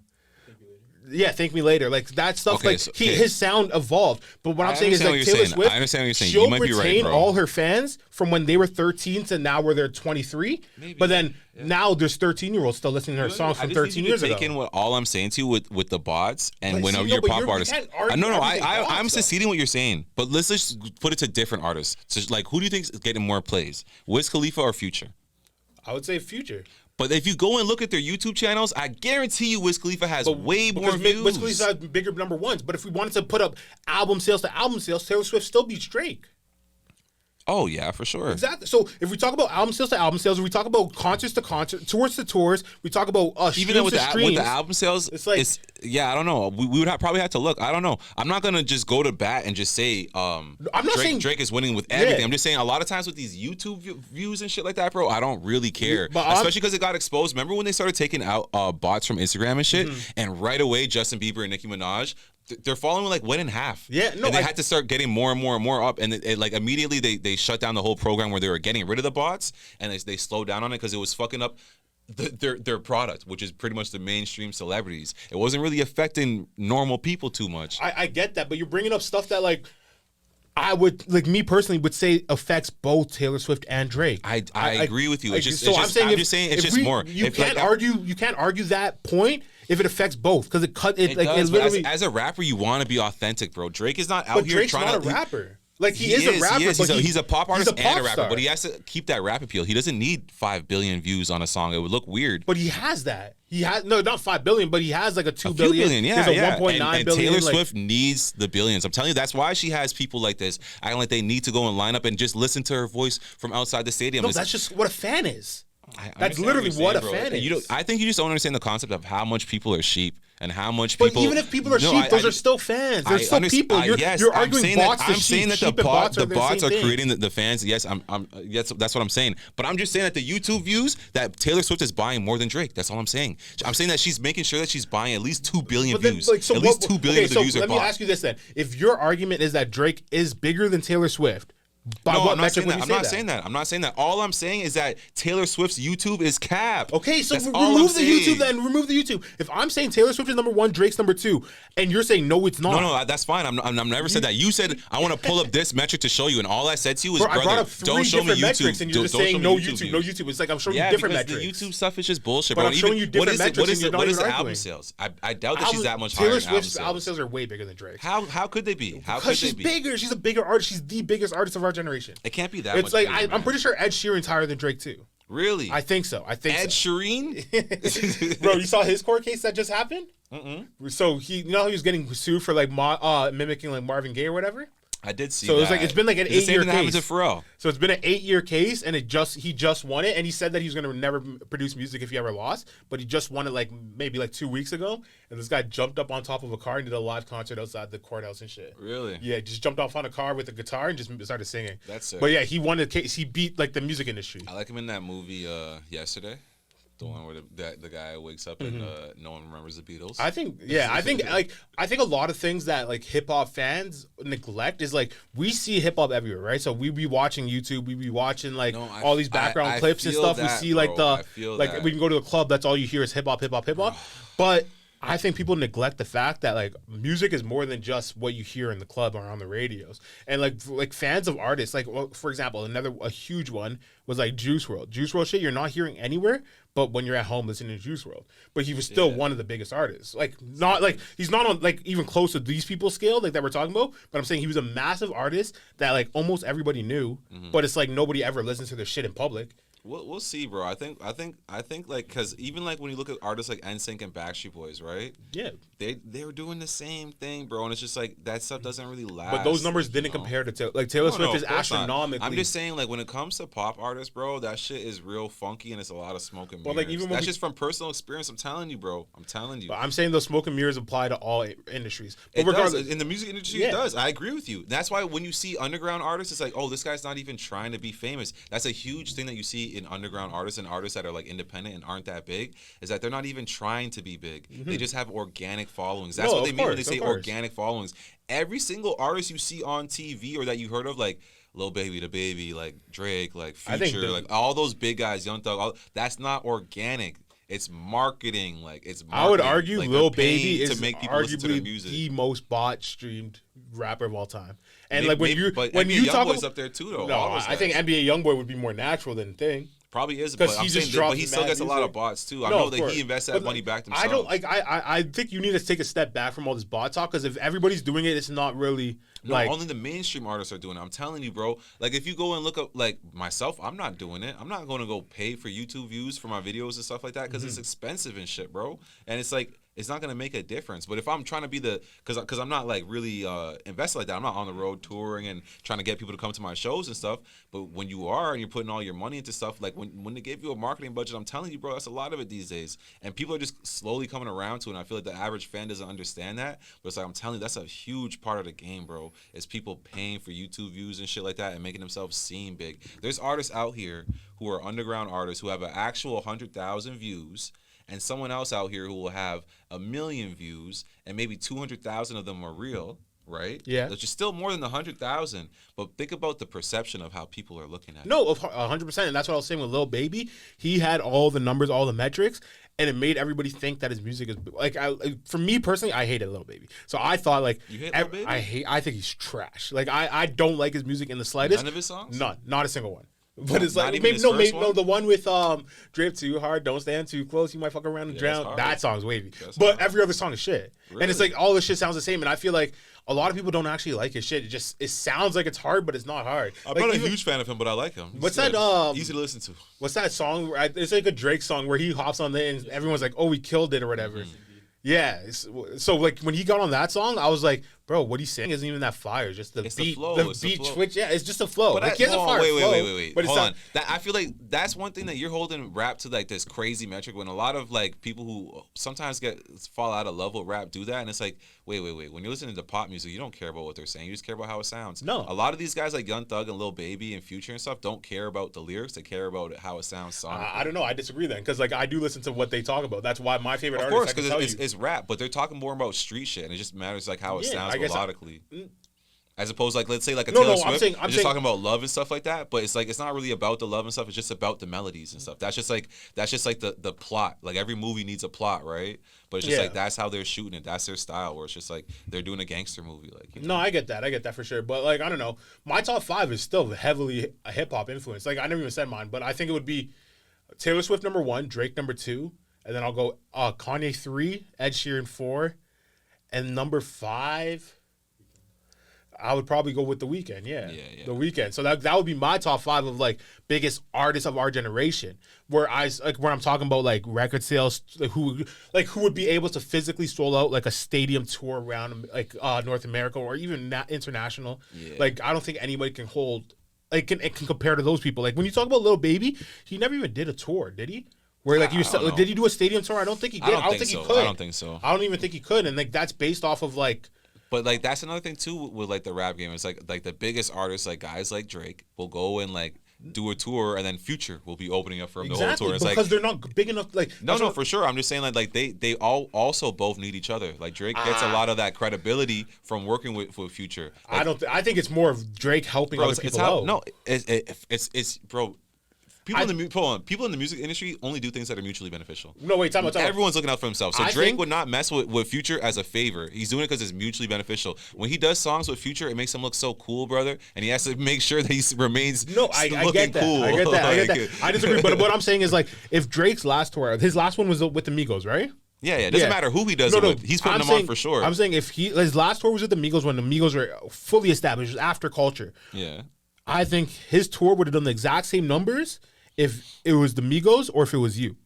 A: Yeah, Thank Me Later. Like that stuff.
B: Okay,
A: his sound evolved. But what I'm saying is like Taylor Swift.
B: I understand what you're saying.
A: She'll
B: You might be right,
A: retain
B: bro.
A: all her fans from when they were 13 to now where they're 23. Maybe. But then now there's 13-year-olds still listening to her songs from 13 years ago.
B: Taking what all I'm saying to you with the bots and
A: But
B: when
A: see,
B: you're
A: but
B: pop
A: you
B: artist.
A: can't argue
B: No,
A: everything
B: I'm
A: bots,
B: succeeding what you're saying. But let's just put it to different artists. So like, who do you think is getting more plays? Wiz Khalifa or Future?
A: I would say Future.
B: But if you go and look at their YouTube channels, I guarantee you Wiz Khalifa has way more views.
A: Wiz Khalifa has bigger number ones. But if we wanted to put up album sales to album sales, Taylor Swift still beats Drake.
B: Oh, yeah, for sure.
A: Exactly. So if we talk about album sales to album sales, if we talk about concerts to concert, tours to tours, we talk about
B: Even though with
A: streams,
B: the album sales,
A: it's like,
B: I don't know. We would probably have to look. I don't know. I'm not gonna just go to bat and just say
A: I'm not saying
B: Drake is winning with everything.
A: Yeah.
B: I'm just saying a lot of times with these YouTube views and shit like that, bro, I don't really care.
A: But
B: especially because it got exposed. Remember when they started taking out bots from Instagram and shit,
A: Mm-hmm.
B: and right away Justin Bieber and Nicki Minaj. Their following like went in half.
A: Yeah, no,
B: and they had to start getting more and more and more up, and it like immediately they shut down the whole program where they were getting rid of the bots, and they slowed down on it because it was fucking up their product, which is pretty much the mainstream celebrities. It wasn't really affecting normal people too much.
A: I get that, but you're bringing up stuff that like I would like me personally would say affects both Taylor Swift and Drake.
B: I agree with you. It's just,
A: so
B: it's
A: I'm
B: just,
A: saying
B: I'm just saying it's just more.
A: You can't argue that point if it affects both because it
B: does,
A: literally.
B: As a rapper, you want to be authentic, bro. Drake is not out
A: but
B: here
A: Drake's
B: trying
A: not
B: to.
A: a rapper. Like he is a rapper. But
B: He's a pop artist and a rapper,
A: star.
B: but he has to keep that rap appeal. He doesn't need 5 billion views on a song. It would look weird.
A: But he has that. He has not 5 billion, but he has like a 2
B: a
A: billion.
B: billion, yeah,
A: There's a
B: yeah.
A: 1.9
B: and
A: billion.
B: Taylor Swift needs the billions. I'm telling you, that's why she has people like this acting like they need to go and line up and just listen to her voice from outside the stadium.
A: No, that's just what a fan is.
B: I
A: That's
B: understand
A: literally
B: you're
A: what a
B: saying,
A: fan
B: bro.
A: is.
B: I think you just don't understand the concept of how much people are sheep and how much
A: But
B: people.
A: even if people are sheep, those are still fans. They're still people. You're arguing bots to sheep.
B: I'm saying that
A: Sheep and bots
B: the bots are
A: same thing.
B: creating the fans. Yes, that's what I'm saying. But I'm just saying that the YouTube views that Taylor Swift is buying more than Drake. That's all I'm saying. I'm saying that she's making sure that she's buying at least 2 billion views. At least 2 billion of the views are
A: let me ask you this then: if your argument is that Drake is bigger than Taylor Swift. By what metric would you say that?
B: I'm not saying that. All I'm saying is that Taylor Swift's YouTube is cap.
A: Okay, so
B: That's all
A: remove
B: I'm
A: the
B: saying.
A: YouTube then. Remove the YouTube. If I'm saying Taylor Swift is number 1, Drake's number 2, and you're saying no, it's not.
B: No, that's fine. I'm never said that. You said I want to pull up this metric to show you, and all I said to you is,
A: Bro, I brought
B: brother,
A: up 3
B: don't show me
A: different
B: YouTube.
A: metrics, and you're just
B: Don't
A: saying
B: show me
A: no
B: YouTube
A: YouTube, no
B: views.
A: YouTube. It's like I'm showing
B: Yeah,
A: you different
B: because
A: metrics.
B: the YouTube stuff is just bullshit.
A: But
B: bro.
A: I'm showing you different metrics, and you're not
B: what is
A: even
B: the album
A: arguing.
B: sales? I doubt that she's that much higher.
A: Taylor
B: in album
A: Swift's album
B: sales.
A: sales are way bigger than Drake's.
B: How could they be? How could
A: Because
B: they
A: she's
B: be?
A: bigger. She's a bigger artist. She's the biggest artist of our generation.
B: It can't be that
A: It's
B: much.
A: like
B: bigger,
A: I'm
B: man.
A: pretty sure Ed Sheeran's higher than Drake too.
B: Really?
A: I think so.
B: Ed Sheeran?
A: Bro, you saw his court case that just happened? So he how he was getting sued for like mimicking like Marvin Gaye or whatever?
B: I did see
A: So
B: that.
A: it was like it's been like an 8-year
B: The same thing happened
A: case.
B: to Pharrell.
A: So it's been an 8-year case, and he just won it. And he said that he was gonna never produce music if he ever lost, but he just won it like maybe like 2 weeks ago. And this guy jumped up on top of a car and did a live concert outside the courthouse and shit.
B: Really?
A: Yeah, just jumped off on a car with a guitar and just started singing.
B: That's sick.
A: But yeah, he won the case. He beat like the music industry.
B: I like him in that movie Yesterday. The one where the guy wakes up and no one remembers the Beatles.
A: I think a lot of things that like hip hop fans neglect is like we see hip hop everywhere, right? So we be watching YouTube, we be watching like all these background clips and
B: feel
A: stuff.
B: that,
A: we see like
B: bro. I feel that.
A: we can go to a club, that's all you hear is hip hop, hip hop, hip hop. But I think people neglect the fact that like music is more than just what you hear in the club or on the radios. And like fans of artists, like well, for example, a huge one was like Juice World. Juice World shit you're not hearing anywhere, but when you're at home listening to Juice World. But he was still one of the biggest artists. Like not like he's not on like even close to these people's scale like that we're talking about. But I'm saying he was a massive artist that like almost everybody knew, but it's like nobody ever listens to their shit in public.
B: We'll see, bro. I think like because even like when you look at artists like NSYNC and Backstreet Boys, right?
A: Yeah,
B: they were doing the same thing, bro. And it's just like that stuff doesn't really last.
A: but those numbers didn't compare to Taylor Swift is astronomically.
B: I'm just saying like when it comes to pop artists, bro, that shit is real funky and it's a lot of smoke and mirrors.
A: Like even
B: that's just from personal experience. I'm telling you, bro. I'm telling you.
A: But I'm saying those smoke and mirrors apply to all industries. But
B: regardless, in the music industry, it does. I agree with you. That's why when you see underground artists, it's like, oh, this guy's not even trying to be famous. That's a huge thing that you see in underground artists and artists that are like independent and aren't that big, is that they're not even trying to be big. They just have organic followings. That's what they mean when they say organic followings. Every single artist you see on TV or that you heard of, like Lil Baby, the Baby, like Drake, like Future, like all those big guys, Young Thug, that's not organic. It's marketing. Like it's marketing.
A: I would argue
B: like,
A: Lil Baby is
B: to make people listen to their
A: arguably
B: music.
A: the most bought streamed rapper of all time. And
B: Maybe,
A: like when you talk
B: about up there too though.
A: No, I think NBA YoungBoy would be more natural than Thing.
B: Probably is, but I'm saying but he still gets a lot of bots too. I know that he invests that money back himself.
A: I don't like. I think you need to take a step back from all this bot talk because if everybody's doing it, it's not really like
B: only the mainstream artists are doing it. I'm telling you, bro. Like if you go and look up like myself, I'm not doing it. I'm not going to go pay for YouTube views for my videos and stuff like that because it's expensive and shit, bro. And it's like. It's not gonna make a difference. But if I'm trying to be because I'm not like really invested like that. I'm not on the road touring and trying to get people to come to my shows and stuff. But when you are and you're putting all your money into stuff, like when they give you a marketing budget, I'm telling you, bro, that's a lot of it these days. And people are just slowly coming around to it. And I feel like the average fan doesn't understand that. But it's like I'm telling you, that's a huge part of the game, bro. Is people paying for YouTube views and shit like that and making themselves seem big. There's artists out here who are underground artists who have an actual 100,000 views. And someone else out here who will have 1 million views and maybe 200,000 of them are real, right?
A: Yeah.
B: Which is still more than 100,000. But think about the perception of how people are looking at it.
A: No, 100%. And that's what I was saying with Lil Baby. He had all the numbers, all the metrics, and it made everybody think that his music is like. For me personally, I hated Lil Baby. So I thought like
B: you hate Lil Baby?
A: I think he's trash. Like I don't like his music in the slightest.
B: None of his songs?
A: None, not a single one. But it's
B: not
A: like
B: even
A: the one with Drip Too Hard, Don't Stand Too Close, You Might Fuck Around and Drown. That song's wavy. But every other song is shit. Really? And it's like all this shit sounds the same. And I feel like a lot of people don't actually like his shit. It sounds like it's hard, but it's not hard.
B: I'm not a huge fan of him, but I like him.
A: What's that?
B: Easy to listen to.
A: What's that song? It's like a Drake song where he hops on there and everyone's like, "Oh, we killed it" or whatever. Yeah. So like when he got on that song, I was like, bro, what he's saying isn't even that fire. It's just the beat, the beat switch. Yeah, it's just a flow.
B: But
A: like, he has a fire flow.
B: Wait. But hold on. I feel like that's one thing that you're holding rap to like this crazy metric when a lot of like people who sometimes fall out of love with rap do that, and it's like, wait. When you're listening to pop music, you don't care about what they're saying. You just care about how it sounds.
A: No.
B: A lot of these guys like Young Thug and Lil Baby and Future and stuff don't care about the lyrics. They care about how it sounds.
A: I don't know. I disagree then because like I do listen to what they talk about. That's why my favorite artist.
B: Of course, because it's rap, but they're talking more about street shit, and it just matters like how it sounds melodically. As opposed to like let's say like a Taylor Swift, I'm just talking about love and stuff like that. But it's like it's not really about the love and stuff. It's just about the melodies and stuff. That's just like the plot. Like every movie needs a plot, right? But it's just like that's how they're shooting it. That's their style. Where it's just like they're doing a gangster movie. Like
A: No, I get that for sure. But like I don't know, my top 5 is still heavily a hip hop influence. Like I never even said mine, but I think it would be Taylor Swift number 1, Drake number 2, and then I'll go Kanye 3, Ed Sheeran 4, and number 5. I would probably go with The Weeknd, yeah. The Weeknd. So that would be my top 5 of like biggest artists of our generation. Where I'm talking about like record sales, who would be able to physically stroll out like a stadium tour around like North America or even international. Yeah. Like I don't think anybody can hold it can compare to those people. Like when you talk about Lil Baby, he never even did a tour, did he? Where like did he do a stadium tour? I don't think he did. I don't think he could.
B: I don't think so.
A: I don't even think he could. And like that's based off of like.
B: But like that's another thing too with like the rap game. It's like the biggest artists, like guys like Drake, will go and like do a tour, and then Future will be opening up for him the whole tour. It's
A: because they're not big enough. Like
B: no, for sure. I'm just saying like they all also both need each other. Like Drake gets a lot of that credibility from working with Future. Like,
A: I think it's more of Drake helping other people out.
B: No, it's bro. people in the music industry only do things that are mutually beneficial.
A: No, wait, time out.
B: Everyone's looking out for himself. So
A: I
B: Drake
A: think-
B: would not mess with Future as a favor. He's doing it because it's mutually beneficial. When he does songs with Future, it makes him look so cool, brother, and he has to make sure that he remains
A: I
B: looking
A: get that.
B: cool.
A: I get that. I disagree, but what I'm saying is like if Drake's last tour, his last one was with the Migos, right?
B: Yeah. It doesn't matter who he does it with. He's putting them on for sure.
A: I'm saying if his last tour was with the Migos when the Migos were fully established, after Culture.
B: Yeah.
A: I think his tour would have done the exact same numbers if it was the Migos or if it was you.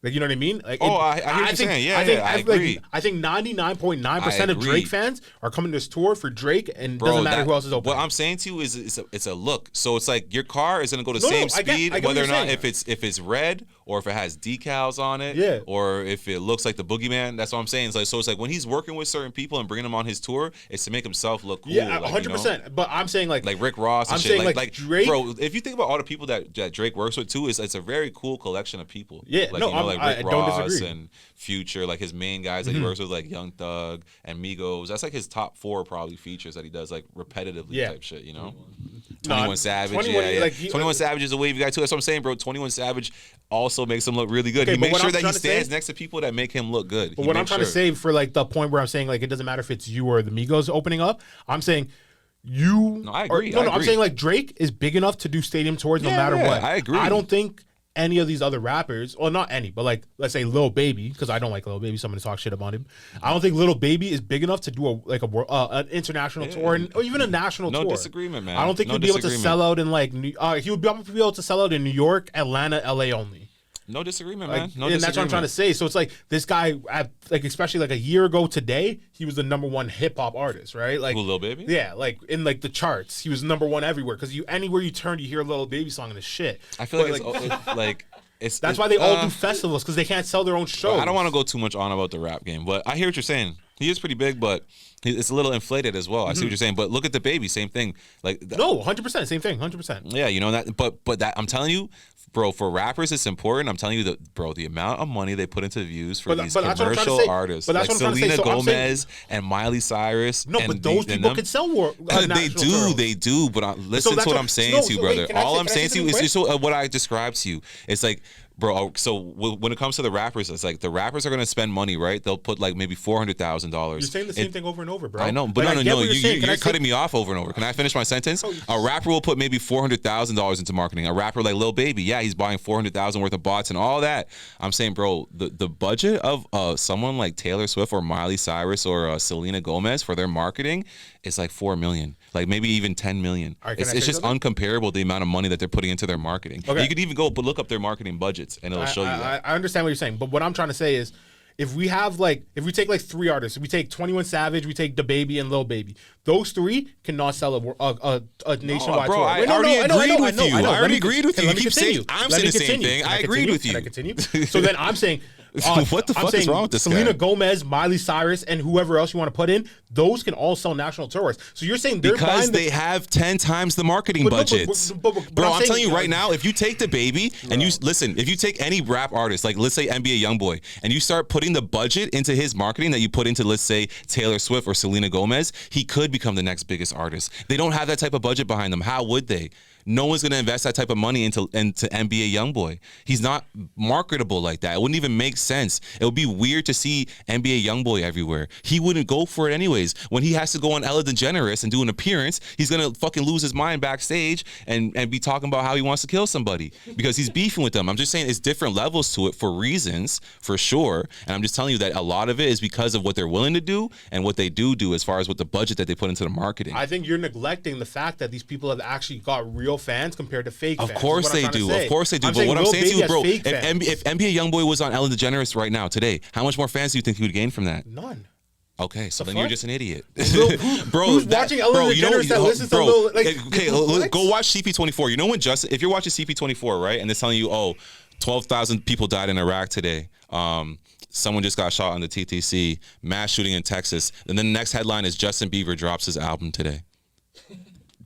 A: Like, you know what I mean? Like,
B: I hear what you're saying. Yeah, I agree.
A: I think 99.9% of Drake fans are coming to this tour for Drake, and doesn't matter who else is opening.
B: What I'm saying to you is it's a look. So it's like your car is going to go the
A: No,
B: same
A: I get
B: speed,
A: what
B: whether or
A: you're
B: not
A: saying.
B: if it's red or if it has decals on it,
A: Yeah.
B: or if it looks like the Boogeyman. That's what I'm saying. It's like, so it's like when he's working with certain people and bringing them on his tour, it's to make himself look cool.
A: Yeah,
B: like,
A: 100%. But I'm saying like
B: Rick Ross and
A: I'm
B: shit.
A: saying
B: Like
A: Drake,
B: bro, if you think about all the people that Drake works with too, it's a very cool collection of people.
A: Yeah,
B: like,
A: no,
B: you know, like
A: I
B: Rick
A: don't
B: Ross
A: disagree.
B: and Future, like his main guys that he works with, like Young Thug and Migos. That's like his top 4 probably features that he does like repetitively type shit, you know? 21 Savage, 21 Savage is a wavy guy too. That's what I'm saying, bro. 21 Savage also makes him look really good.
A: Okay,
B: he makes
A: but
B: sure
A: what
B: that
A: I'm
B: he
A: trying to
B: stands
A: say-
B: next to people that make him look good.
A: But what I'm trying to say for like the point where I'm saying like it doesn't matter if it's you or the Migos opening up, I'm saying you.
B: No, I agree.
A: No,
B: I
A: I'm
B: agree.
A: saying like Drake is big enough to do stadium tours no matter what.
B: I agree.
A: I don't think any of these other rappers, well, not any, but like let's say Lil Baby, because I don't like Lil Baby. Someone talk shit about him. I don't think Lil Baby is big enough to do an international tour or even a national tour.
B: No disagreement, man.
A: I don't think he'd be able to sell out in like he would be able to sell out in New York, Atlanta, LA only.
B: No disagreement, man. No
A: And
B: disagreement.
A: that's what I'm trying to say. So it's like this guy, like especially like a year ago today, he was the #1 hip hop artist, right? Like
B: Who, Lil Baby?
A: Yeah, like in like the charts, he was #1 everywhere because anywhere you turn, you hear a Lil Baby song and this shit.
B: I feel like,
A: That's why they all do festivals because they can't sell their own shows.
B: I don't want to go too much on about the rap game, but I hear what you're saying. He is pretty big, but it's a little inflated as well. I see what you're saying, but look at the Baby, same thing. Like
A: no, 100%, same thing, 100%.
B: Yeah, you know that, but that I'm telling you, bro, for rappers it's important. I'm telling you that, bro, the amount of money they put into views for these commercial artists,
A: but that's
B: like
A: what I'm trying to
B: Selena
A: say. So
B: Gomez and Miley Cyrus.
A: No, but those people could sell more.
B: They do. But listen to what I'm saying to you, brother. All I'm saying to you is just what I described to you. It's like, bro, so when it comes to the rappers, it's like the rappers are gonna spend money, right? They'll put like maybe $400,000.
A: You're saying the same thing over and over, bro.
B: I know, but
A: like,
B: no, you're cutting me off over and over. Can I finish my sentence? A rapper will put maybe $400,000 into marketing. A rapper like Lil Baby, yeah, he's buying $400,000 worth of bots and all that. I'm saying, bro, the budget of someone like Taylor Swift or Miley Cyrus or Selena Gomez for their marketing is like $4 million, like maybe even $10 million.
A: Right,
B: it's just uncomparable the amount of money that they're putting into their marketing. Okay. You could even go but look up their marketing budgets and it'll show you that.
A: I understand what you're saying, but what I'm trying to say is, if we take like 3 artists, if we take 21 Savage, we take DaBaby and Lil Baby, those 3 cannot sell a nationwide
B: bro,
A: tour.
B: I already agreed with you. I already agreed with you.
A: Let me
B: keep
A: continue.
B: saying I'm saying the same thing. I agreed with you.
A: Can I continue? So then I'm saying,
B: what the fuck is wrong with this guy?
A: Selena Gomez, Miley Cyrus, and whoever else you want to put in, those can all sell national tours. So you're saying they're
B: because they have 10 times the marketing budgets. Bro, I'm telling you right now, if you take DaBaby and you listen, if you take any rap artist, like let's say NBA YoungBoy, and you start putting the budget into his marketing that you put into, let's say, Taylor Swift or Selena Gomez, he could become the next biggest artist. They don't have that type of budget behind them. How would they? No one's going to invest that type of money into NBA YoungBoy. He's not marketable like that. It wouldn't even make sense. It would be weird to see NBA YoungBoy everywhere. He wouldn't go for it anyways. When he has to go on Ellen DeGeneres and do an appearance, he's going to fucking lose his mind backstage and be talking about how he wants to kill somebody because he's beefing with them. I'm just saying it's different levels to it for reasons, for sure. And I'm just telling you that a lot of it is because of what they're willing to do and what they do as far as what the budget that they put into the marketing.
A: I think you're neglecting the fact that these people have actually got real fans compared to fake fans.
B: Of course they do. Of course they do. But what I'm saying to you, bro, if NBA YoungBoy was on Ellen DeGeneres right now today, how much more fans do you think he would gain from that?
A: None.
B: Okay, so then you're just an idiot,
A: bro. Who's watching Ellen DeGeneres that listens to Lil, like?
B: Okay, go watch CP24. You know when if you're watching CP24, right, and they're telling you, 12,000 people died in Iraq today. Someone just got shot on the TTC. Mass shooting in Texas. And then the next headline is Justin Bieber drops his album today.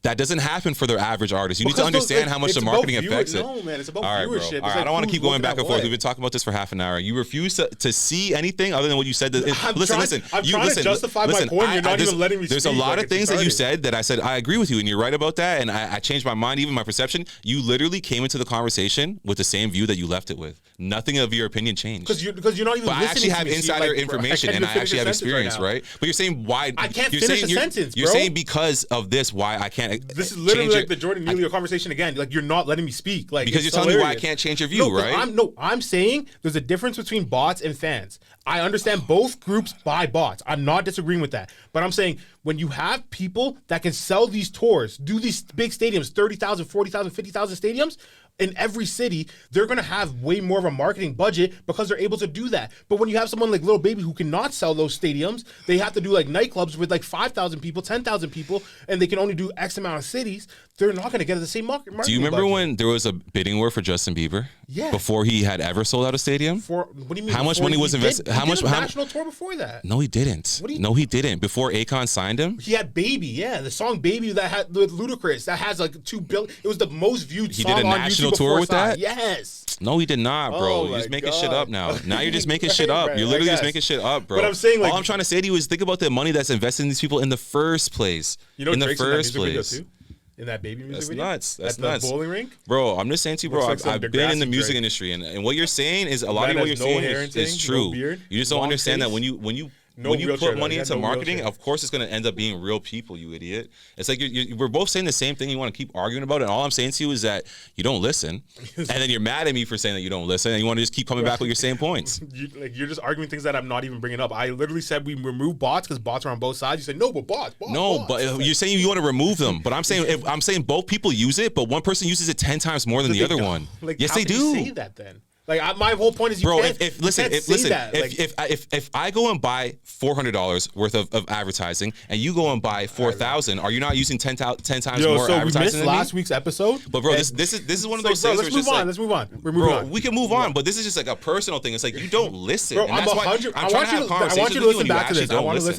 B: That doesn't happen for their average artist. You need to understand how much the marketing affects it.
A: No, man, it's about
B: All right,
A: viewership.
B: bro. All right, I don't want to keep going back and forth. We've been talking about this for half an hour. You refuse to see anything other than what you said. Listen.
A: I'm trying to justify my point. You're not even letting me
B: There's
A: speak.
B: a lot of things that you said that I said I agree with you, and you're right about that. And I changed my mind, even my perception. You literally came into the conversation with the same view that you left it with. Nothing of your opinion changed.
A: Because you're not even.
B: But I actually have insider information, and I actually have experience, right? But you're saying why?
A: I can't finish a sentence, bro.
B: You're saying because of this, why I can't.
A: This is literally like the Jordan Nealio conversation again. Like, you're not letting me speak. Like,
B: because you're telling me why I can't change your view, right?
A: I'm saying there's a difference between bots and fans. I understand both groups buy bots. I'm not disagreeing with that. But I'm saying when you have people that can sell these tours, do these big stadiums, 30,000, 40,000, 50,000 stadiums, in every city, they're going to have way more of a marketing budget because they're able to do that. But when you have someone like Lil Baby who cannot sell those stadiums, they have to do like nightclubs with like 5,000 people, 10,000 people, and they can only do X amount of cities. They're not going to get the same marketing budget.
B: Do you remember when there was a bidding war for Justin Bieber?
A: Yeah.
B: Before he had ever sold out a stadium?
A: What do you mean?
B: How much money was invested? How much?
A: He did a national tour before that.
B: No, he didn't. No, he didn't. Before Akon signed him?
A: He had Baby, yeah. The song Baby that had with Ludacris, that has like 2 billion. It was the most viewed song on YouTube.
B: He did a national tour with that?
A: Yes.
B: No, he did not, bro. You're just making shit up now. Now you're just making shit up. You're literally just making shit up, bro.
A: But I'm saying, like,
B: all I'm trying to say to you is think about the money that's invested in these people in the first place.
A: You know,
B: in the
A: Drake's
B: first
A: in that music
B: place.
A: video too? In that Baby music
B: That's
A: video?
B: nuts. That's
A: At
B: nuts.
A: the bowling rink?
B: Bro, I'm just saying to you, bro,
A: Looks like
B: I've
A: some
B: been in the
A: Degrassi
B: music
A: Drake.
B: industry, and what you're saying is a lot
A: Man
B: of what
A: has
B: you're
A: no
B: saying
A: hair and
B: is
A: thing,
B: true.
A: no beard,
B: You just don't
A: long
B: understand that
A: face.
B: when you
A: No
B: when you
A: wheelchair,
B: put
A: though.
B: money
A: He had
B: into
A: no
B: marketing,
A: wheelchair.
B: of course it's going to end up being real people, you idiot. It's like we're both saying the same thing. You want to keep arguing about it, and all I'm saying to you is that you don't listen, and then you're mad at me for saying that you don't listen, and you want to just keep coming back with your same points.
A: You're just arguing things that I'm not even bringing up. I literally said we remove bots because bots are on both sides. You said no, but bots.
B: No,
A: bots.
B: but you're saying you want to remove them. But I'm saying I'm saying both people use it, but one person uses it 10 times more than the other one.
A: Like,
B: yes,
A: how
B: they
A: can
B: do.
A: you say that then? Like, my whole point is you
B: bro.
A: can't.
B: If I go and buy $400 worth of advertising, and you go and buy 4,000, are you not using 10 times more
A: so
B: advertising?
A: we missed
B: than
A: last
B: me?
A: week's episode.
B: But bro, this is one of those
A: Bro,
B: things.
A: let's move on. Let's move on. We're moving on.
B: We can move on, but this is just like a personal thing. It's like you don't listen.
A: Bro,
B: And that's why I'm trying to have conversations
A: I want you to
B: with
A: listen back to this.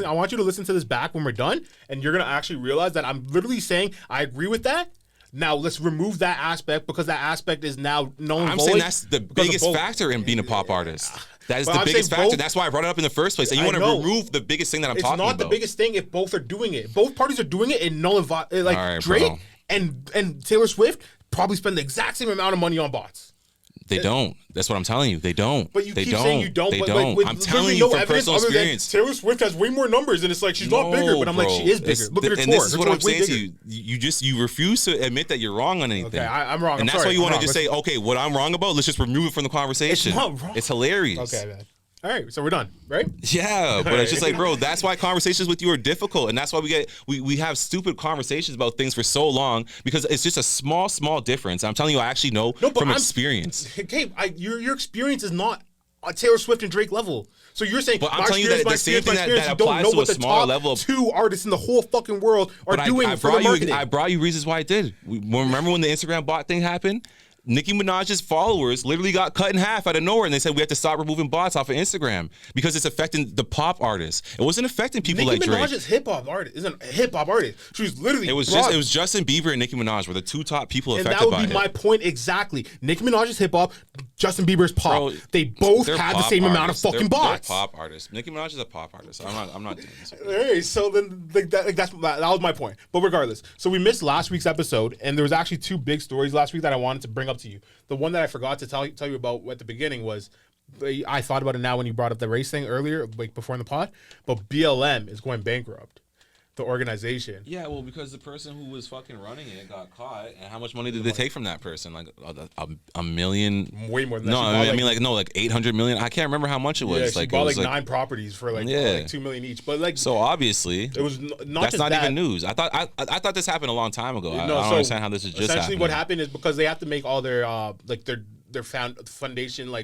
B: I
A: want you to listen to this back when we're done, and you're gonna actually realize that I'm literally saying I agree with that. Now let's remove that aspect because that aspect is now known.
B: I'm saying that's the biggest factor in being a pop artist. That is the biggest factor. That's why I brought it up in the first place. And you want to remove the biggest thing that I'm talking about.
A: It's not the biggest thing if both are doing it. Both parties are doing it and like Drake and Taylor Swift probably spend the exact same amount of money on bots.
B: They don't. That's what I'm telling you. They don't.
A: But you keep saying you don't.
B: They
A: but
B: don't.
A: Like,
B: I'm telling you from personal experience.
A: Taylor Swift has way more numbers, and it's like she's not bigger. But I'm like, she is bigger. Look at her tour.
B: And this is what I'm saying to you. You refuse to admit that you're wrong on anything.
A: Okay, I'm wrong.
B: And that's why you want to just say, okay, what I'm wrong about, let's just remove it from the conversation.
A: It's not wrong.
B: It's hilarious.
A: Okay, man. All right, so we're done, right?
B: Yeah, but it's just like, bro, that's why conversations with you are difficult, and that's why we have stupid conversations about things for so long because it's just a small difference. I'm telling you, I actually know from experience.
A: Okay, your experience is not on Taylor Swift and Drake level. So you're saying,
B: but I'm telling you that the same thing that applies to a smaller level.
A: 2 artists in the whole fucking world are doing for the marketing.
B: I brought you reasons why it did. Remember when the Instagram bot thing happened? Nicki Minaj's followers literally got cut in half out of nowhere, and they said we have to stop removing bots off of Instagram because it's affecting the pop artists. It wasn't affecting people like Drake.
A: Nicki Minaj's hip hop artist isn't a hip hop artist. She was literally.
B: It was Justin Bieber and Nicki Minaj were the 2 top people affected by it.
A: And that would be my point exactly. Nicki Minaj's hip hop, Justin Bieber's pop. Bro, they both had the same amount of fucking bots.
B: They're pop artists. Nicki Minaj is a pop artist. I'm not doing this.
A: Hey, so then that was my point. But regardless, so we missed last week's episode, and there was actually 2 big stories last week that I wanted to bring up to you. The one that I forgot to tell you about at the beginning was, I thought about it now when you brought up the race thing earlier, like before in the pod, but BLM is going bankrupt. The organization.
B: Yeah, well, because the person who was fucking running it got caught, and how much money did they take from that person? Like a million?
A: Way more than that.
B: No, like 800 million. I can't remember how much it was.
A: Yeah, she bought 9 properties for like 2 million each. But like,
B: so obviously,
A: it was
B: that's not even news. I thought this happened a long time ago. I don't understand how this is just
A: essentially
B: happening.
A: What happened is because they have to make all their their foundation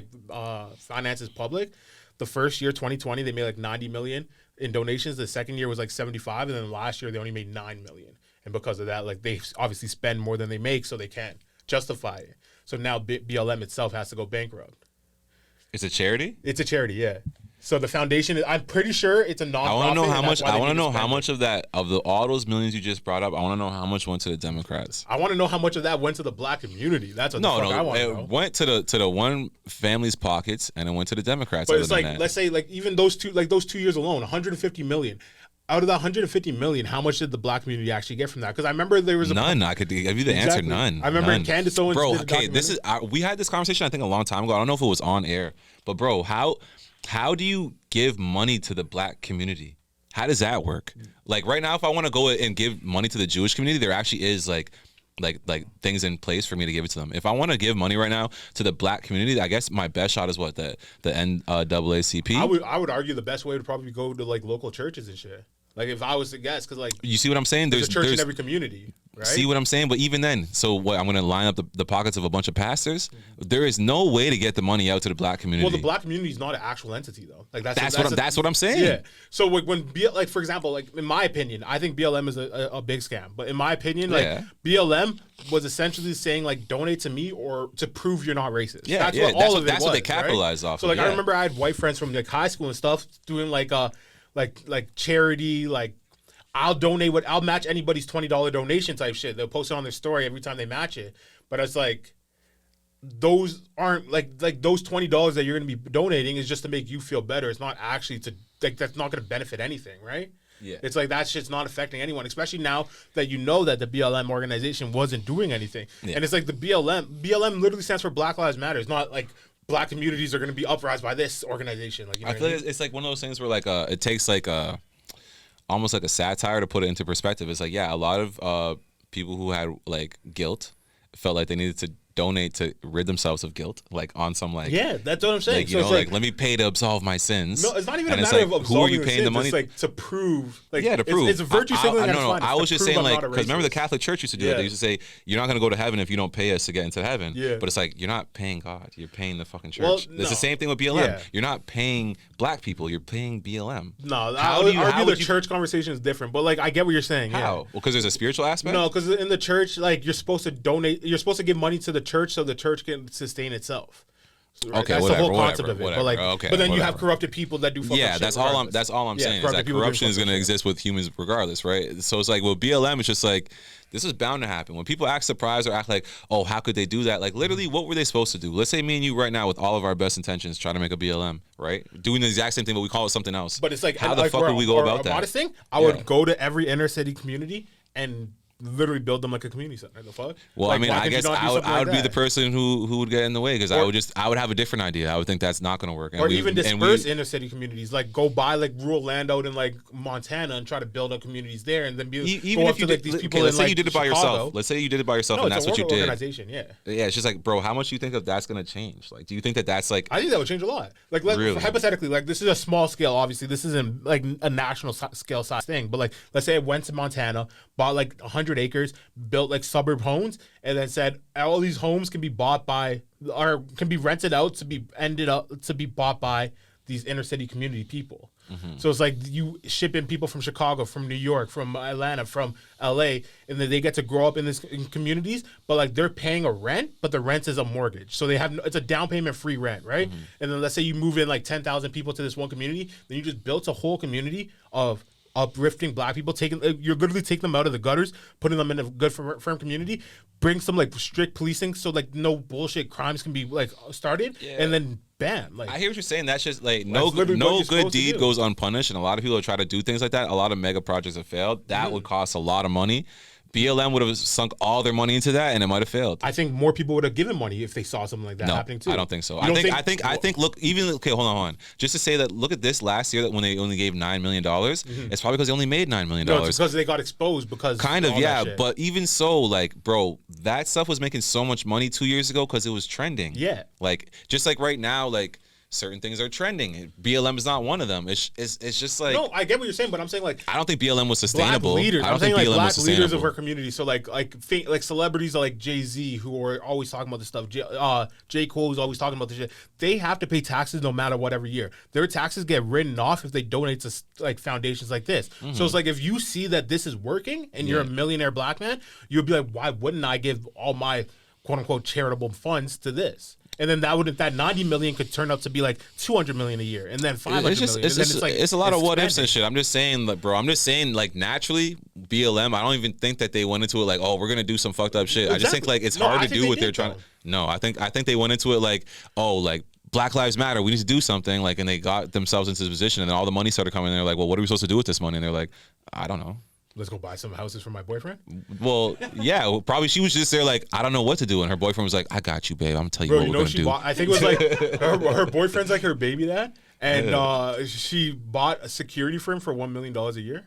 A: finances public. The first year, 2020, they made like 90 million in donations. The second year was like 75, and then last year they only made 9 million. And because of that, like they obviously spend more than they make, so they can't justify it. So now BLM itself has to go bankrupt.
B: It's a charity?
A: It's a charity, yeah. So the foundation, I'm pretty sure it's a nonprofit.
B: I want to know how much. I want to know how much of that all those millions you just brought up. I want to know how much went to the Democrats.
A: I want to know how much of that went to the black community. That's what I want to know.
B: It went to the one family's pockets, and it went to the Democrats.
A: But it's like, let's say, like even those 2 years alone, 150 million. Out of that 150 million, how much did the black community actually get from that? Because I remember there was
B: none. I could give you the answer. None.
A: I remember Candace Owens.
B: Bro, okay, we had this conversation I think a long time ago. I don't know if it was on air, but bro, how do you give money to the black community? How does that work? Like right now, if I want to go and give money to the Jewish community, there actually is like things in place for me to give it to them. If I want to give money right now to the black community, I guess my best shot is what the NAACP.
A: I would argue the best way would probably go to like local churches and shit. Like if I was to guess, because like
B: you see what I'm saying,
A: there's a church in every community, right?
B: See what I'm saying? But even then, so what? I'm going to line up the pockets of a bunch of pastors. There is no way to get the money out to the black community.
A: Well, the black community is not an actual entity, though. Like that's
B: what I'm saying.
A: Yeah. So when like for example, like in my opinion, I think BLM is a big scam. But in my opinion, like BLM was essentially saying like donate to me or to prove you're not racist.
B: Yeah, that's what they capitalized off.
A: So like I remember I had white friends from like high school and stuff doing like charity, like I'll match anybody's $20 donation type shit. They'll post it on their story every time they match it. But it's like those aren't like those $20 that you're gonna be donating is just to make you feel better. It's not actually to like that's not gonna benefit anything, right?
B: Yeah.
A: It's like that shit's not affecting anyone, especially now that you know that the BLM organization wasn't doing anything. Yeah. And it's like the BLM literally stands for Black Lives Matter. It's not like black communities are going to be uprised by this organization. Like, you know
B: I feel like it's like one of those things where like it takes like almost like a satire to put it into perspective. It's like, yeah, a lot of people who had like guilt felt like they needed to donate to rid themselves of guilt, like on some like
A: that's what I'm saying.
B: Like, you know, like let me pay to absolve my sins.
A: No, it's not even a matter of absolving
B: who are you paying the money?
A: It's like to prove, like
B: to prove.
A: It's a virtue signaling.
B: No, I was just saying like because remember the Catholic Church used to do that. They used to say you're not going to go to heaven if you don't pay us to get into heaven. Yeah. But it's like you're not paying God, you're paying the fucking church. Well, it's the same thing with BLM. Yeah. You're not paying black people, you're paying BLM.
A: No, I would argue the church conversation is different. But like I get what you're saying.
B: How?
A: Yeah.
B: Well, because there's a spiritual aspect.
A: No, because in the church, like you're supposed to donate. You're supposed to give money to the church so the church can sustain itself. So, right?
B: Okay,
A: that's
B: whatever,
A: the whole concept of it.
B: Whatever,
A: but like, but then you have corrupted people that do fucking shit.
B: That's all I'm saying is that corruption is going to exist with humans regardless, right? So it's like with BLM, it's just like this is bound to happen. When people act surprised or act like, oh, how could they do that? Like literally, what were they supposed to do? Let's say me and you right now, with all of our best intentions, trying to make a BLM, right? Doing the exact same thing, but we call it something else.
A: But it's like,
B: how the fuck would we go about that?
A: Modest thing, I would go to every inner city community and literally build them like a community center. The fuck?
B: Well,
A: like,
B: I mean, I guess I would be the person who would get in the way because I would have a different idea. I would think that's not going to work.
A: Or even disperse inner city communities, like go buy like rural land out in like Montana and try to build up communities there, and then
B: even if you did, these people. Let's say you did it by yourself. Let's say you did it by yourself, and that's what you did.
A: Organization, yeah.
B: It's just like, bro, how much do you think of that's going to change? Like, do you think that that's like?
A: I think that would change a lot. Like, hypothetically, like this is a small scale. Obviously, this isn't like a national scale size thing, but like, let's say I went to Montana, bought like 100 acres. Built like suburb homes and then said all these homes can be bought by or can be rented out to be bought by these inner city community people. Mm-hmm. So it's like you ship in people from Chicago, from New York, from Atlanta, from LA, and then they get to grow up in communities, but like they're paying a rent, but the rent is a mortgage. So it's a down payment free rent, right? Mm-hmm. And then let's say you move in like 10,000 people to this one community, then you just built a whole community of uplifting black people, you're literally taking them out of the gutters, putting them in a good firm community, bring some like strict policing so like no bullshit crimes can be like started, and then bam. Like
B: I hear what you're saying. That's just like no good deed goes unpunished, and a lot of people try to do things like that. A lot of mega projects have failed. That would cost a lot of money. BLM would have sunk all their money into that, and it might have failed.
A: I think more people would have given money if they saw something like that happening too.
B: I don't think so. I think. Look, hold on. Just to say that, look at this last year that when they only gave $9 million, it's probably because they only made $9 million.
A: No, it's because they got exposed because
B: kind of but even so, like, bro, that stuff was making so much money 2 years ago because it was trending.
A: Yeah,
B: like just like right now, like. Certain things are trending. BLM is not one of them. It's just like
A: no, I get what you're saying, but I'm saying like
B: I don't think BLM was sustainable.
A: Black leaders.
B: I don't think BLM
A: black
B: was sustainable.
A: Leaders of our community. So like celebrities like Jay-Z who are always talking about this stuff. J. Cole who's always talking about this shit. They have to pay taxes no matter what every year. Their taxes get written off if they donate to like foundations like this. Mm-hmm. So it's like if you see that this is working and you're a millionaire black man, you'll be like, why wouldn't I give all my quote unquote charitable funds to this? and then that 90 million could turn out to be like 200 million a year, and then 500 million.
B: It's a lot of what ifs and shit. I'm just saying, like, bro. I'm just saying, like, naturally, BLM. I don't even think that they went into it like, oh, we're gonna do some fucked up shit. Exactly. I just think like it's hard to do what they're trying. No, I think they went into it like, oh, like Black Lives Matter. We need to do something. Like, and they got themselves into this position, and then all the money started coming. And they're like, well, what are we supposed to do with this money? And they're like, I don't know.
A: Let's go buy some houses for my boyfriend.
B: Well, yeah, probably she was just there like, I don't know what to do, and her boyfriend was like, I got you, babe. I'm gonna tell you what we're gonna do.
A: I think it was like her boyfriend's like her baby dad, and she bought a security for him for $1 million a year.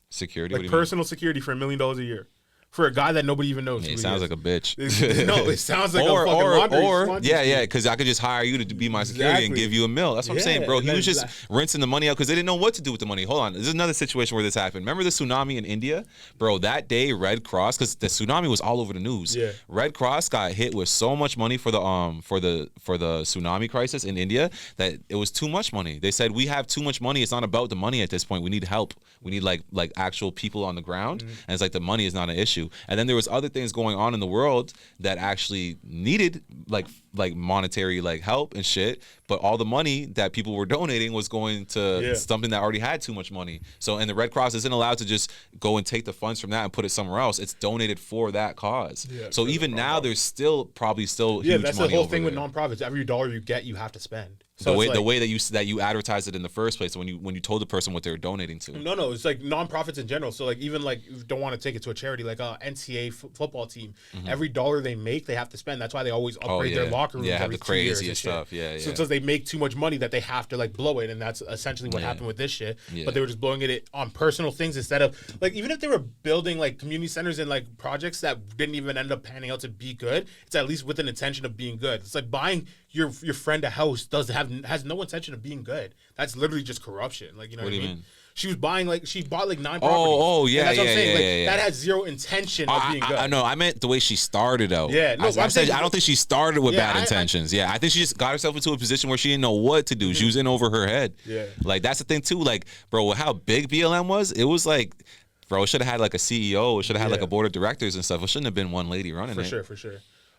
B: Security,
A: like personal security for $1 million a year. For a guy that nobody even knows.
B: It sounds like a bitch.
A: No, it sounds like a fucking laundry.
B: Yeah, because I could just hire you to be my security and give you $1 million. That's what I'm saying, bro. He was just rinsing the money out because they didn't know what to do with the money. Hold on. This is another situation where this happened. Remember the tsunami in India? Bro, that day, Red Cross, because the tsunami was all over the news.
A: Yeah.
B: Red Cross got hit with so much money for the tsunami crisis in India that it was too much money. They said, we have too much money. It's not about the money at this point. We need help. We need like actual people on the ground. And it's like the money is not an issue. And then there was other things going on in the world that actually needed like monetary like help and shit, but all the money that people were donating was going to something that already had too much money. So, and the Red Cross isn't allowed to just go and take the funds from that and put it somewhere else. It's donated for that cause. So even now there's probably still huge money.
A: That's the whole thing with nonprofits. Every dollar you get, you have to spend.
B: So the way that you advertised it in the first place when you told the person what they were donating to.
A: No, it's like nonprofits in general. So like even like if you don't want to take it to a charity like a NCAA football team. Every dollar they make, they have to spend. That's why they always upgrade their locker rooms.
B: Have the craziest stuff.
A: So it's they make too much money that they have to like blow it, and that's essentially what happened with this shit. But they were just blowing it on personal things instead of like even if they were building like community centers and like projects that didn't even end up panning out to be good, it's at least with an intention of being good. It's like buying your friend a house has no intention of being good. That's literally just corruption. Like, you know what I mean? She bought like 9 properties.
B: Oh, yeah,
A: that's what I'm saying.
B: Yeah.
A: That has zero intention of being good.
B: I know. I meant the way she started out.
A: Yeah, no,
B: I don't think she started with bad intentions. I think she just got herself into a position where she didn't know what to do. She was in over her head.
A: Yeah.
B: Like, that's the thing too. Like, bro, how big BLM was, it was like, bro, it should have had like a CEO. It should have had like a board of directors and stuff. It shouldn't have been one lady running it.
A: For sure.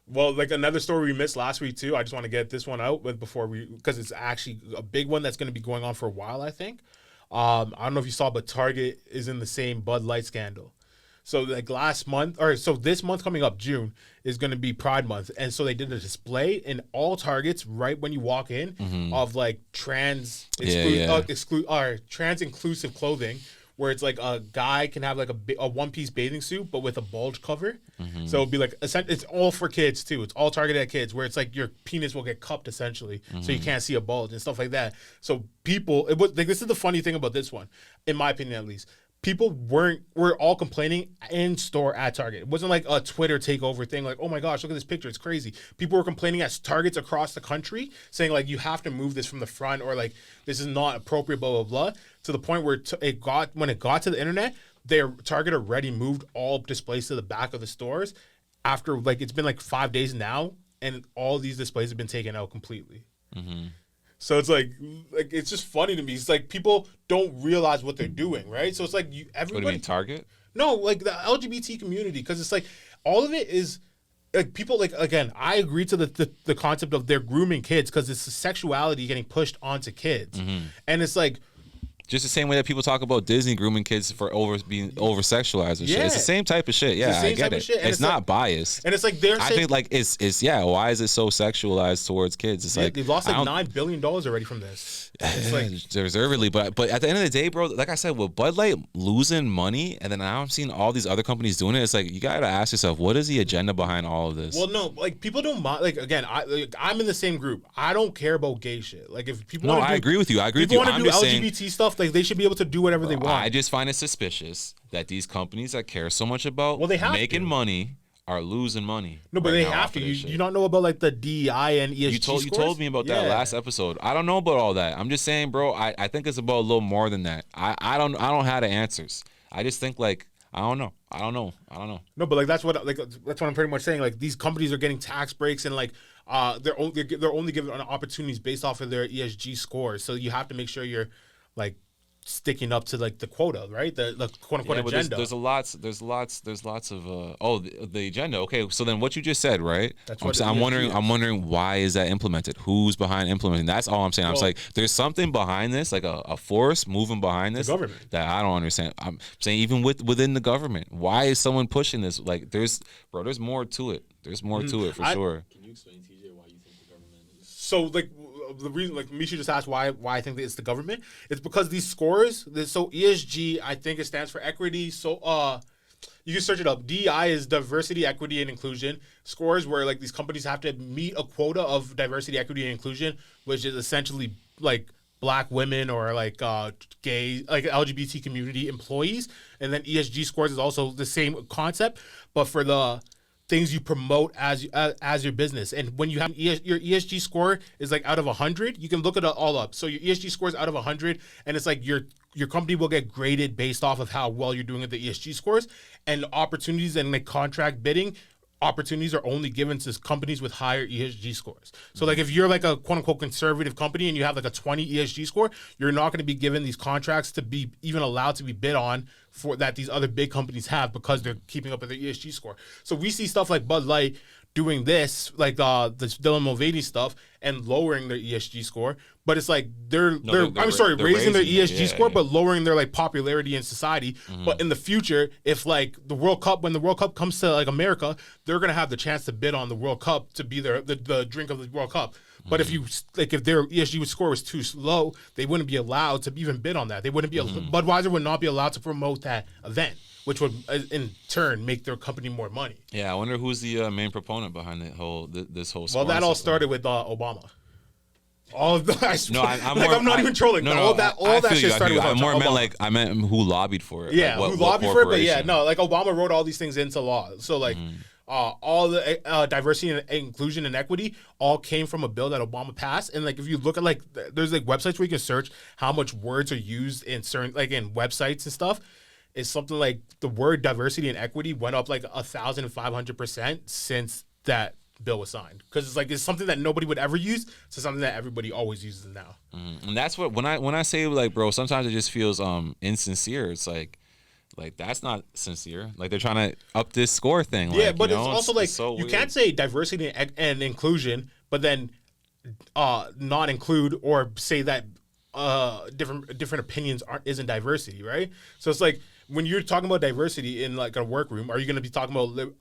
A: Well, like another story we missed last week too. I just want to get this one out because it's actually a big one that's going to be going on for a while, I think. I don't know if you saw, but Target is in the same Bud Light scandal. So like this month coming up, June, is going to be Pride Month. And so they did a display in all Targets right when you walk in of like trans inclusive clothing, where it's like a guy can have like a one-piece bathing suit, but with a bulge cover. So it'll be like, it's all for kids too. It's all targeted at kids, where it's like your penis will get cupped essentially, so you can't see a bulge and stuff like that. So this is the funny thing about this one, in my opinion at least. People were all complaining in store at Target. It wasn't like a Twitter takeover thing, like, oh my gosh, look at this picture, it's crazy. People were complaining at Targets across the country, saying like, you have to move this from the front, or like, this is not appropriate, blah, blah, blah, to the point where when it got to the internet, Target already moved all displays to the back of the stores after like, it's been like 5 days now, and all these displays have been taken out completely. So it's like it's just funny to me. It's like people don't realize what they're doing, right? So it's like everybody.
B: What do you mean, Target?
A: No, like the LGBT community, because it's like all of it is like people like, again, I agree to the concept of they're grooming kids because it's the sexuality getting pushed onto kids, and it's like.
B: Just the same way that people talk about Disney grooming kids for being over sexualized and shit. It's the same type of shit. Yeah, I get it. It's not like, biased.
A: And it's like
B: I think like it's why is it so sexualized towards kids? It's like
A: they've lost like $9 billion already from this. It's like
B: deservedly, but at the end of the day, bro, like I said, with Bud Light losing money, and then now I'm seeing all these other companies doing it. It's like you gotta ask yourself, what is the agenda behind all of this?
A: Well, no, like people don't mind. Like again, I'm in the same group. I don't care about gay shit. Like if people,
B: I agree with you. I agree with you.
A: People want to do LGBT stuff. Like they should be able to do whatever they want.
B: I just find it suspicious that these companies that care so much about making money are losing money.
A: No, but they have to. You don't know about like the DEI and ESG scores?
B: You told me about that last episode. I don't know about all that. I'm just saying, bro. I think it's about a little more than that. I don't have the answers. I just think like I don't know.
A: No, but like that's what I'm pretty much saying. Like these companies are getting tax breaks and like they're only given opportunities based off of their ESG scores. So you have to make sure you're like sticking up to like the quota, right? The quote unquote
B: but
A: agenda.
B: there's lots of the agenda. Okay, so then what you just said, right?
A: That's
B: I'm,
A: what
B: I'm
A: the
B: wondering
A: ESG
B: I'm
A: is.
B: wondering why is that implemented? Who's behind implementing? That's all I'm saying. I'm
A: Well,
B: like there's something behind this, like a force moving behind this
A: government.
B: that I don't understand. I'm saying even within the government, why is someone pushing this? Like there's more to it. There's more to it for sure.
C: Can you explain, TJ, why you think the government is?
A: So like the reason, like Misha just asked why I think that it's the government. It's because these scores. So ESG, I think it stands for equity. So you can search it up. DEI is diversity, equity, and inclusion. Scores where like these companies have to meet a quota of diversity, equity, and inclusion, which is essentially like Black women or like gay, like LGBT community employees. And then ESG scores is also the same concept, but for the things you promote as your business. And when you have your ESG score is like out of 100, you can look it all up. So your ESG score is out of 100, and it's like your company will get graded based off of how well you're doing at the ESG scores. And opportunities and like contract bidding opportunities are only given to companies with higher ESG scores. So like if you're like a quote unquote conservative company and you have like a 20 ESG score, you're not going to be given these contracts to be even allowed to be bid on for that these other big companies have because they're keeping up with their ESG score. So we see stuff like Bud Light doing this, like this Dylan Mulvaney stuff, and lowering their ESG score. But it's like they're raising their ESG score, but lowering their like popularity in society. Mm-hmm. But in the future, if like when the World Cup comes to like America, they're gonna have the chance to bid on the World Cup to be the drink of the World Cup. But if their ESG score was too low, they wouldn't be allowed to even bid on that. They wouldn't be Budweiser would not be allowed to promote that event, which would in turn make their company more money.
B: Yeah, I wonder who's the main proponent behind this whole.
A: Well, that all started with Obama. All of that.
B: No,
A: I'm not even trolling.
B: No,
A: all that shit started with Obama.
B: I meant who lobbied for it.
A: Yeah, who lobbied for it? But yeah, no, like Obama wrote all these things into law. So like. All the diversity and inclusion and equity all came from a bill that Obama passed. And like if you look at like there's like websites where you can search how much words are used in certain like in websites and stuff. It's something like the word diversity and equity went up like 1,500% since that bill was signed, because it's something that nobody would ever use to something that everybody always uses now.
B: And that's what when I say like, bro, sometimes it just feels insincere. It's like that's not sincere. Like they're trying to up this score thing.
A: Yeah,
B: like,
A: but
B: you know,
A: it's also like
B: so
A: you
B: weird.
A: can't say diversity and inclusion, but then not include or say that different opinions isn't diversity, right? So it's like when you're talking about diversity in like a workroom, are you going to be talking about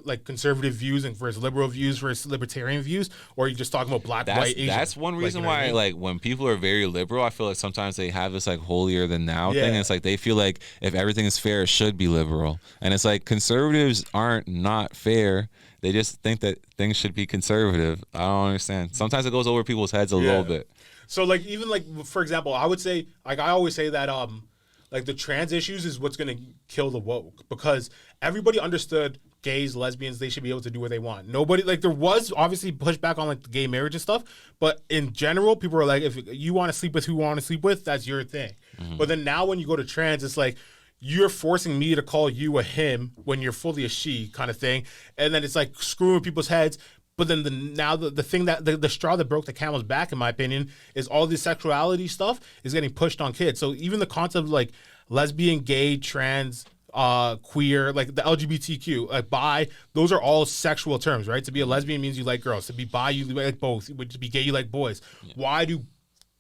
A: like conservative views and versus liberal views versus libertarian views, or are you just talking about black, white, Asian?
B: That's one reason why like when people are very liberal, I feel like sometimes they have this like holier than thou thing. And it's like they feel like if everything is fair, it should be liberal. And it's like conservatives aren't not fair. They just think that things should be conservative. I don't understand. Sometimes it goes over people's heads a little bit.
A: So like even like for example, I would say like I always say that like the trans issues is what's gonna kill the woke, because everybody understood gays, lesbians, they should be able to do what they want. Nobody like there was obviously pushback on like the gay marriage and stuff, but in general, people are like, if you want to sleep with who you want to sleep with, that's your thing. Mm-hmm. But then now when you go to trans, it's like you're forcing me to call you a him when you're fully a she kind of thing, and then it's like screwing with people's heads. But then the thing that the straw that broke the camel's back, in my opinion, is all this sexuality stuff is getting pushed on kids. So even the concept of like lesbian, gay, trans, queer, like the LGBTQ, like bi, those are all sexual terms, right? To be a lesbian means you like girls. To be bi, you like both. To be gay, you like boys. Yeah. Why do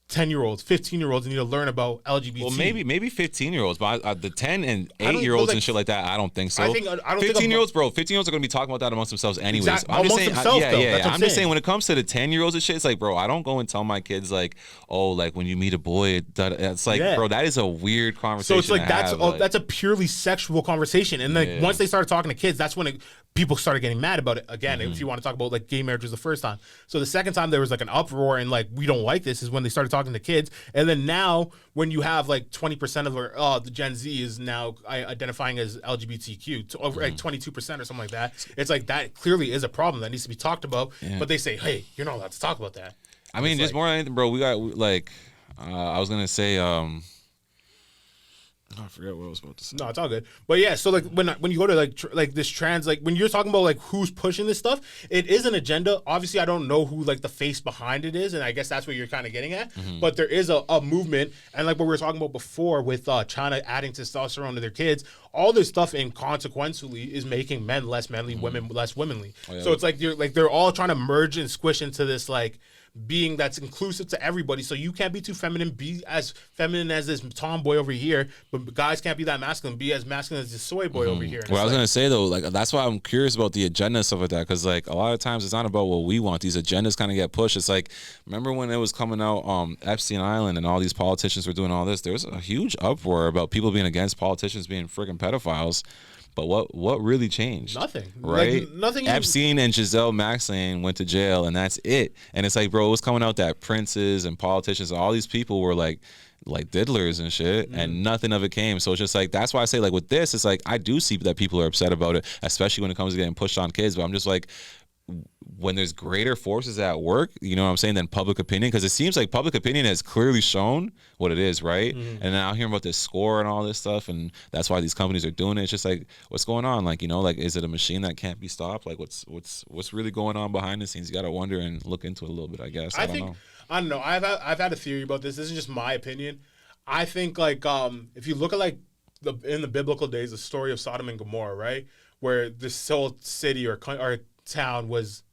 A: 10-year-olds, 15-year-olds need to learn about LGBT?
B: Well, maybe 15-year-olds, but the 10 and 8-year-olds and shit like that, I don't think so. I don't 15-years-olds, bro. 15-years-olds are gonna be talking about that amongst themselves anyways.
A: Exactly. I'm just saying.
B: I'm just saying when it comes to the 10-year-olds and shit, it's like, bro, I don't go and tell my kids like, oh, like when you meet a boy, it's like, bro, that is a weird conversation.
A: So it's like that's a purely sexual conversation, and like once they started talking to kids, that's when people started getting mad about it again. If you want to talk about like gay marriage was the first time, so the second time there was like an uproar and like we don't like this is when they started talking to kids. And then now when you have like 20% of the Gen Z is now identifying as LGBTQ to over like 22% or something like that, it's like that clearly is a problem that needs to be talked about. But they say, hey, you're not allowed to talk about that.
B: I mean, just more than anything, bro, we got like I was gonna say I forget what I was about to say.
A: No, it's all good. But yeah, so like when you go to like this trans, like when you're talking about like who's pushing this stuff, it is an agenda. Obviously, I don't know who like the face behind it is, and I guess that's what you're kind of getting at. But there is a movement, and like what we were talking about before with China adding testosterone to their kids, all this stuff inconsequentially is making men less manly, women less womanly.
B: Oh, yeah.
A: So it's like they're all trying to merge and squish into this like being that's inclusive to everybody. So you can't be too feminine, be as feminine as this tomboy over here, but guys can't be that masculine, be as masculine as this soy boy over here. And
B: What I was
A: like,
B: gonna say though, like that's why I'm curious about the agenda and stuff like that, because like a lot of times it's not about what we want. These agendas kind of get pushed. It's like, remember when it was coming out Epstein Island and all these politicians were doing all this? There was a huge uproar about people being against politicians being freaking pedophiles. But what really changed?
A: Nothing.
B: Right?
A: Like, nothing.
B: Epstein and Giselle Maxine went to jail, and that's it. And it's like, bro, it was coming out that princes and politicians, all these people were like diddlers and shit, and nothing of it came. So it's just like, that's why I say, like, with this, it's like, I do see that people are upset about it, especially when it comes to getting pushed on kids. But I'm just like, when there's greater forces at work, you know what I'm saying, than public opinion, because it seems like public opinion has clearly shown what it is, right? And now hearing about this score and all this stuff, and that's why these companies are doing it. It's just like, what's going on? Like, you know, like, is it a machine that can't be stopped? Like, what's really going on behind the scenes? You got to wonder and look into it a little bit, I guess. I don't know.
A: I've had a theory about this. This is just my opinion. I think like if you look at like in the biblical days, the story of Sodom and Gomorrah, right, where this whole city or town was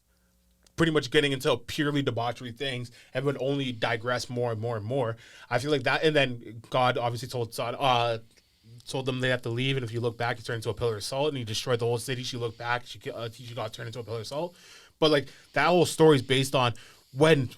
A: pretty much getting into purely debauchery things and would only digress more and more and more. I feel like that, and then God obviously told them they have to leave, and if you look back, he turned into a pillar of salt, and he destroyed the whole city. She looked back, she got turned into a pillar of salt. But like that whole story is based on when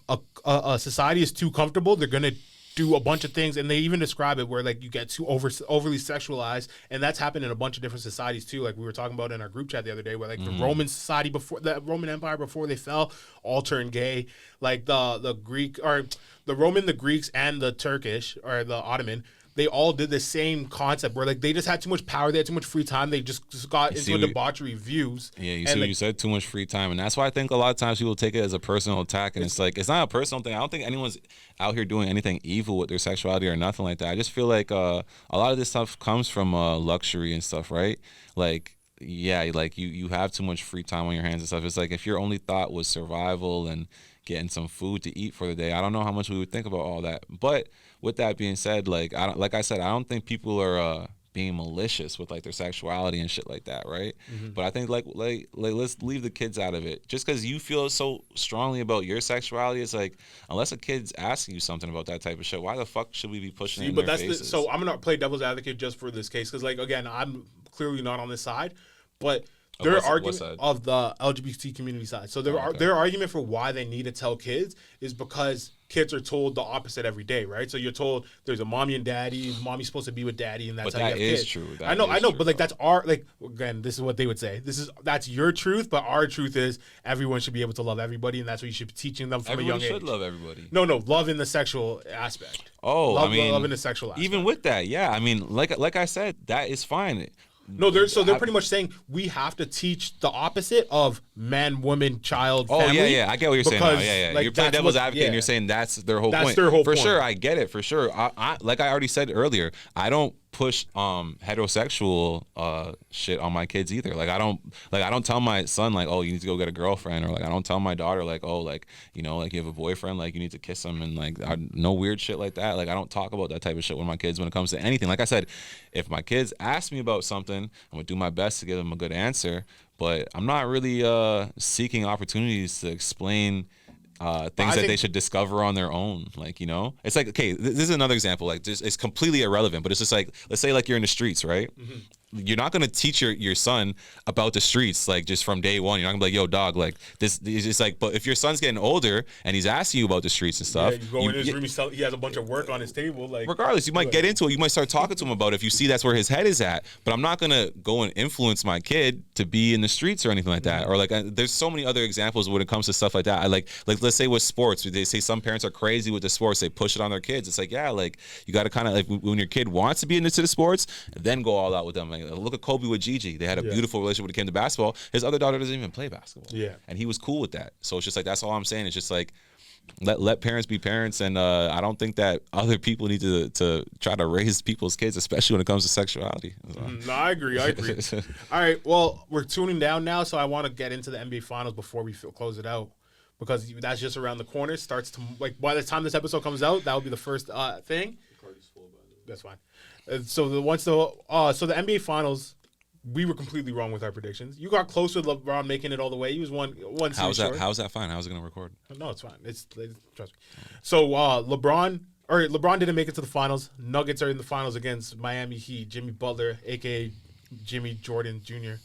A: a society is too comfortable, they're gonna do a bunch of things, and they even describe it where like you get too overly sexualized, and that's happened in a bunch of different societies too. Like we were talking about in our group chat the other day, where like the Roman society before the Roman Empire before they fell, all turned gay. Like the Greek or the Roman, the Greeks, and the Turkish or the Ottoman, they all did the same concept where like they just had too much power, they had too much free time, they just got into debauchery views.
B: Yeah, you see what you said, too much free time. And that's why I think a lot of times people take it as a personal attack, and it's like, it's not a personal thing. I don't think anyone's out here doing anything evil with their sexuality or nothing like that. I just feel like a lot of this stuff comes from luxury and stuff, right? Like, yeah, like you have too much free time on your hands and stuff. It's like if your only thought was survival and getting some food to eat for the day, I don't know how much we would think about all that. But with that being said, like I said, I don't think people are being malicious with like their sexuality and shit like that, right? But I think like let's leave the kids out of it. Just because you feel so strongly about your sexuality, it's like, unless a kid's asking you something about that type of shit, why the fuck should we be pushing it in their faces?
A: So I'm gonna play devil's advocate just for this case, because like again, I'm clearly not on this side, but their argument of the LGBT community side. So their argument for why they need to tell kids is because kids are told the opposite every day, right? So you're told there's a mommy and daddy, mommy's supposed to be with daddy, and that's how you have kids.
B: True.
A: I know, but like that's again, this is what they would say. That's your truth, but our truth is everyone should be able to love everybody, and that's what you should be teaching them from a young age.
B: Everyone should love everybody.
A: No, love in the sexual aspect.
B: Oh,
A: love in the sexual aspect.
B: Even with that, yeah. I mean, like I said, that is fine.
A: No, they're pretty much saying we have to teach the opposite of man, woman, child, family.
B: Oh, yeah, I get what you're saying now. Yeah.
A: Like,
B: you're playing devil's advocate, and you're saying that's their whole point.
A: That's their whole point.
B: For sure, I get it, for sure. I like I already said earlier, I don't push heterosexual shit on my kids either. Like I don't tell my son like, oh, you need to go get a girlfriend, or like I don't tell my daughter like, oh, like, you know, like you have a boyfriend, like you need to kiss him, and like no weird shit like that. Like I don't talk about that type of shit with my kids when it comes to anything. Like I said, if my kids ask me about something, I'm gonna do my best to give them a good answer, but I'm not really seeking opportunities to explain things that they should discover on their own. Like, you know, it's like, okay, this is another example. Like, it's completely irrelevant, but it's just like, let's say like you're in the streets, right? You're not gonna teach your son about the streets like just from day one. You're not gonna be like, yo, dog, like this. It's like, but if your son's getting older and he's asking you about the streets and stuff,
A: you go in his room, he has a bunch of work on his table. Like,
B: regardless, you might get into it. You might start talking to him about it if you see that's where his head is at. But I'm not gonna go and influence my kid to be in the streets or anything like that. Or like, there's so many other examples when it comes to stuff like that. I like let's say with sports, they say some parents are crazy with the sports. They push it on their kids. It's like, yeah, like you got to kind of like when your kid wants to be into the sports, then go all out with them. Like, look at Kobe with Gigi. They had a beautiful relationship when it came to basketball. His other daughter doesn't even play basketball.
A: Yeah.
B: And he was cool with that. So it's just like, that's all I'm saying. It's just like, Let parents be parents, and I don't think that other people need to try to raise people's kids, especially when it comes to sexuality. So.
A: No, I agree. All right, well, we're tuning down now, so I want to get into the NBA Finals before we close it out, because that's just around the corner. Starts to by the time this episode comes out, that will be the first thing. That's fine. So the NBA Finals. We were completely wrong with our predictions. You got close with LeBron making it all the way. He was one series short.
B: How's that fine? How's it going to record?
A: No, it's fine. It's trust me. So LeBron didn't make it to the finals. Nuggets are in the finals against Miami Heat. Jimmy Butler, aka Jimmy Jordan Jr.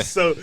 A: So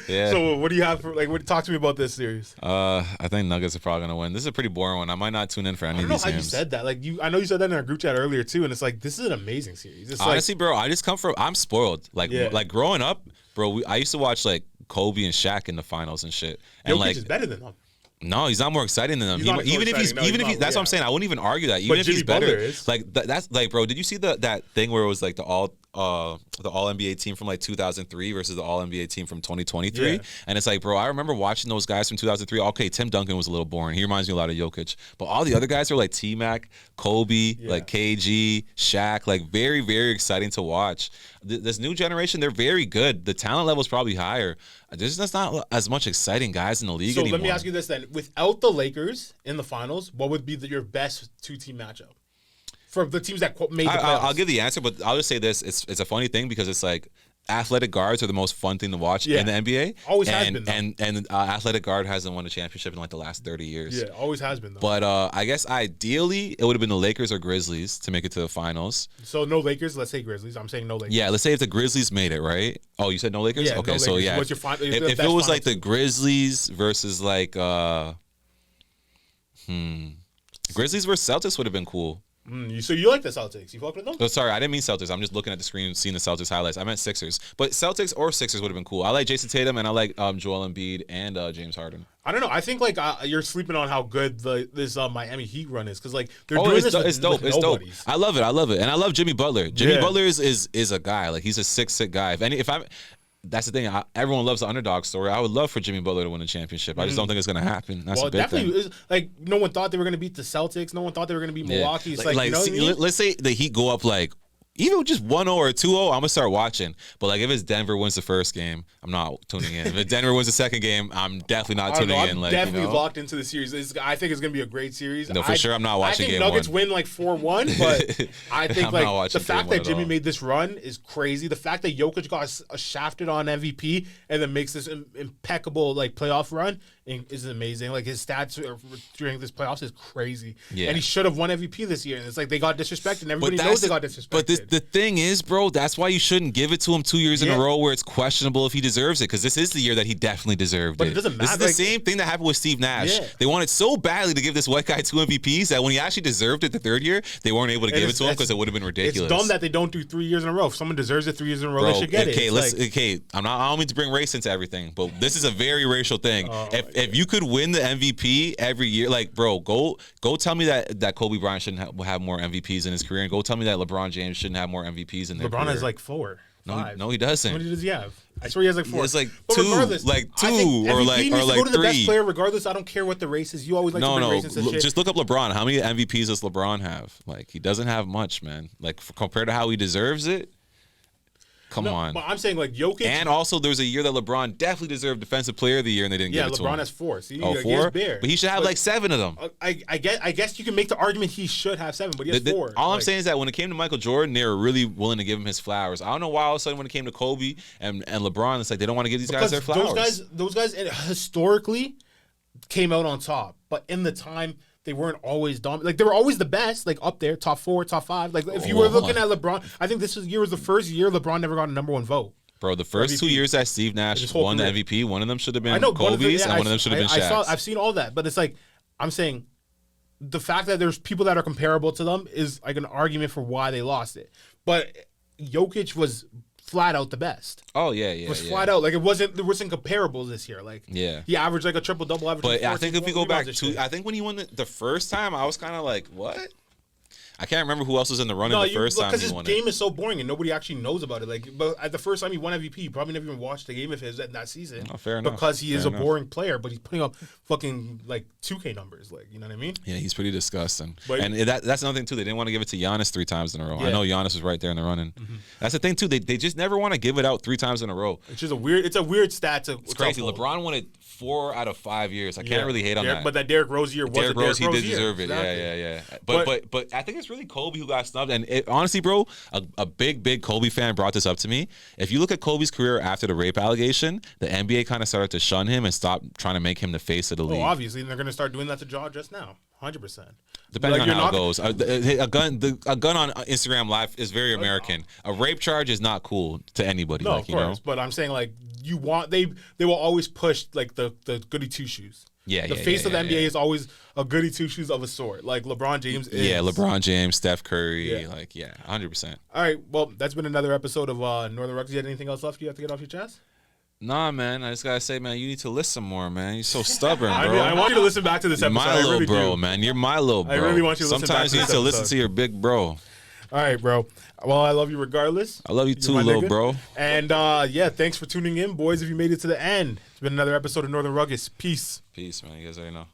A: what do you have for talk to me about this series?
B: I think Nuggets are probably gonna win. This is a pretty boring one. I might not tune in for any of these games.
A: I don't know how you said that. I know you said that in our group chat earlier too, and it's like this is an amazing series. It's
B: honestly, bro, I'm spoiled. Like growing up, bro, I used to watch like Kobe and Shaq in the finals and shit. And
A: Jokic is better than them.
B: No, he's not more exciting than them. Even if that's what I'm saying. I wouldn't even argue that. Even if he's
A: Butler
B: better,
A: is.
B: like that's like, bro. Did you see that thing where it was like the all NBA team from like 2003 versus the all NBA team from 2023?
A: Yeah.
B: And it's like, bro, I remember watching those guys from 2003. Okay, Tim Duncan was a little boring. He reminds me a lot of Jokic, but all the other guys are like T-Mac, Kobe, like KG, Shaq, like very, very exciting to watch. This new generation, they're very good. The talent level is probably higher. There's just not as much exciting guys in the league anymore.
A: So let me ask you this then: without the Lakers in the finals, what would be your best two-team matchup for the teams that made the playoffs?
B: I'll give the answer, but I'll just say this: it's a funny thing because it's like athletic guards are the most fun thing to watch in the NBA.
A: Always has been.
B: And athletic guard hasn't won a championship in like the last 30 years.
A: Yeah, always has been though.
B: But I guess ideally it would have been the Lakers or Grizzlies to make it to the finals.
A: So no Lakers. Let's say Grizzlies. I'm saying no Lakers.
B: Yeah, let's say if the Grizzlies made it, right? Oh, you said no Lakers?
A: Yeah,
B: okay,
A: no
B: so
A: Lakers.
B: yeah.
A: What's your
B: if it was like the Grizzlies versus like Grizzlies versus Celtics would have been cool.
A: So you like the Celtics? You fuck with them?
B: Oh, sorry, I didn't mean Celtics. I'm just looking at the screen, seeing the Celtics highlights. I meant Sixers, but Celtics or Sixers would have been cool. I like Jason Tatum and I like Joel Embiid and James Harden.
A: I don't know. I think you're sleeping on how good this Miami Heat run is because they're doing this.
B: It's dope. It's dope. I love it, and I love Jimmy Butler. Jimmy Butler is a guy. Like he's a sick guy. That's the thing. Everyone loves the underdog story. I would love for Jimmy Butler to win a championship. I just don't think it's going to happen. That's a big
A: definitely
B: thing.
A: Like no one thought they were going to beat the Celtics. No one thought they were going to beat Milwaukee. It's you know what I mean?
B: Let's say the Heat go up like even just 1-0 or 2-0, I'm gonna start watching. But like if it's Denver wins the first game, I'm not tuning in. If Denver wins the second game, I'm definitely not tuning in.
A: I'm definitely locked into the series. I think it's gonna be a great series.
B: No, for sure, I'm not watching game one.
A: I think Nuggets win like 4-1, but I think like the fact that Jimmy
B: all.
A: made this run is crazy. The fact that Jokic got shafted on MVP and then makes this impeccable like playoff run is amazing. Like his stats during this playoffs is crazy. Yeah. And he should have won MVP this year. And it's like they got disrespected. And everybody knows they got disrespected.
B: But the thing is, bro, that's why you shouldn't give it to him 2 years in a row where it's questionable if he deserves it. Because this is the year that he definitely deserved
A: it. But it doesn't matter.
B: This is the same thing that happened with Steve Nash. Yeah. They wanted so badly to give this white guy 2 MVPs that when he actually deserved it the third year, they weren't able to give it to him because it would have been ridiculous.
A: It's dumb that they don't do 3 years in a row. If someone deserves it 3 years in a row, they should get it.
B: Okay, I don't mean to bring race into everything, but this is a very racial thing. If you could win the MVP every year, like, bro, go tell me that Kobe Bryant shouldn't have more MVPs in his career, and go tell me that LeBron James shouldn't have more MVPs in their career.
A: LeBron has like 4.
B: No, he doesn't.
A: How many does he have? I swear he has like 4.
B: It's like
A: but
B: 2,
A: like
B: 2 or like 3.
A: Go to the best player regardless. I don't care what the race is. You always like to bring race into shit.
B: Just look up LeBron. How many MVPs does LeBron have? Like he doesn't have much, man. Like compared to how he deserves it. Come on.
A: But I'm saying like Jokic.
B: And also there's a year that LeBron definitely deserved Defensive Player of the Year and they didn't give it to him.
A: Yeah, LeBron has 4. See,
B: 4? But he should have like 7 of them.
A: I guess you can make the argument he should have 7, but he has 4.
B: All I'm saying is that when it came to Michael Jordan, they were really willing to give him his flowers. I don't know why all of a sudden when it came to Kobe and LeBron, it's like they don't want to give these guys their flowers.
A: Those guys historically came out on top, but in the time they weren't always dominant. Like they were always the best, like up there, top 4, top 5. Like if you were looking at LeBron, I think this year was the first year LeBron never got a number 1 vote.
B: Bro, the first 2 years that Steve Nash won the MVP, one of them should have been Kobe's and one of them should have been Shaq's.
A: I've seen all that, but it's like I'm saying the fact that there's people that are comparable to them is like an argument for why they lost it. But Jokic was flat out the best.
B: Oh yeah.
A: Flat out. Like there wasn't comparables this year. Like he averaged like a triple double average.
B: But I think if we go back to I think when he won the first time, I was kind of like, what? I can't remember who else was in the running the first time
A: because
B: he
A: his
B: won
A: game
B: it.
A: is so boring and nobody actually knows about it. Like, but at the first time he won MVP, you probably never even watched a game of his in that season.
B: Oh, fair enough.
A: Because he is
B: Fair
A: a
B: enough.
A: boring player, but he's putting up fucking like 2K numbers. Like, you know what I mean?
B: Yeah, he's pretty disgusting.
A: But-
B: And that's another thing too. They didn't want to give it to Giannis 3 times in a row. I
A: Yeah.
B: know Giannis was right there in the running. That's the thing too. They just never want to give it out 3 times in a row.
A: It's just it's a weird stat to.
B: It's crazy. LeBron won it 4 out of 5 years. I can't really hate on that.
A: But that Derrick Rose year was
B: Derrick
A: a
B: Rose,
A: Derrick
B: he
A: Rose
B: did
A: year.
B: deserve it.
A: Exactly.
B: Yeah. But I think it's really Kobe who got snubbed. And honestly, bro, a big Kobe fan brought this up to me. If you look at Kobe's career after the rape allegation, the NBA kind of started to shun him and stop trying to make him the face of the league.
A: Oh, obviously, and they're going to start doing that to Ja just now. 100%.
B: Depending
A: Like,
B: on
A: you're
B: how it
A: not-
B: goes. A gun on Instagram Live is very American. A rape charge is not cool to anybody.
A: No,
B: like,
A: of
B: you know?
A: course. But I'm saying, like, they will always push, like, the goody two shoes. The face of the NBA is always a goody two shoes of a sort. Like, LeBron James is.
B: Yeah, LeBron James, Steph Curry.
A: Yeah.
B: Like, yeah, 100%.
A: All right. Well, that's been another episode of Northern Ruckus. You had anything else left you have to get off your chest?
B: Nah, man. I just got to say, man, you need to listen more, man. You're so stubborn, bro.
A: I mean, I want you to listen back to this
B: You're
A: episode.
B: my
A: I
B: little
A: really
B: bro,
A: do.
B: man. You're my little bro.
A: I really want you to listen back
B: Sometimes
A: to
B: you need
A: this
B: to listen
A: episode.
B: to your big bro.
A: All right, bro. Well, I love you regardless.
B: I love you
A: You're
B: too,
A: my
B: little
A: nigga.
B: bro.
A: And yeah, thanks for tuning in, boys. If you made it to the end, it's been another episode of Northern Ruckus. Peace.
B: Peace, man. You guys already know.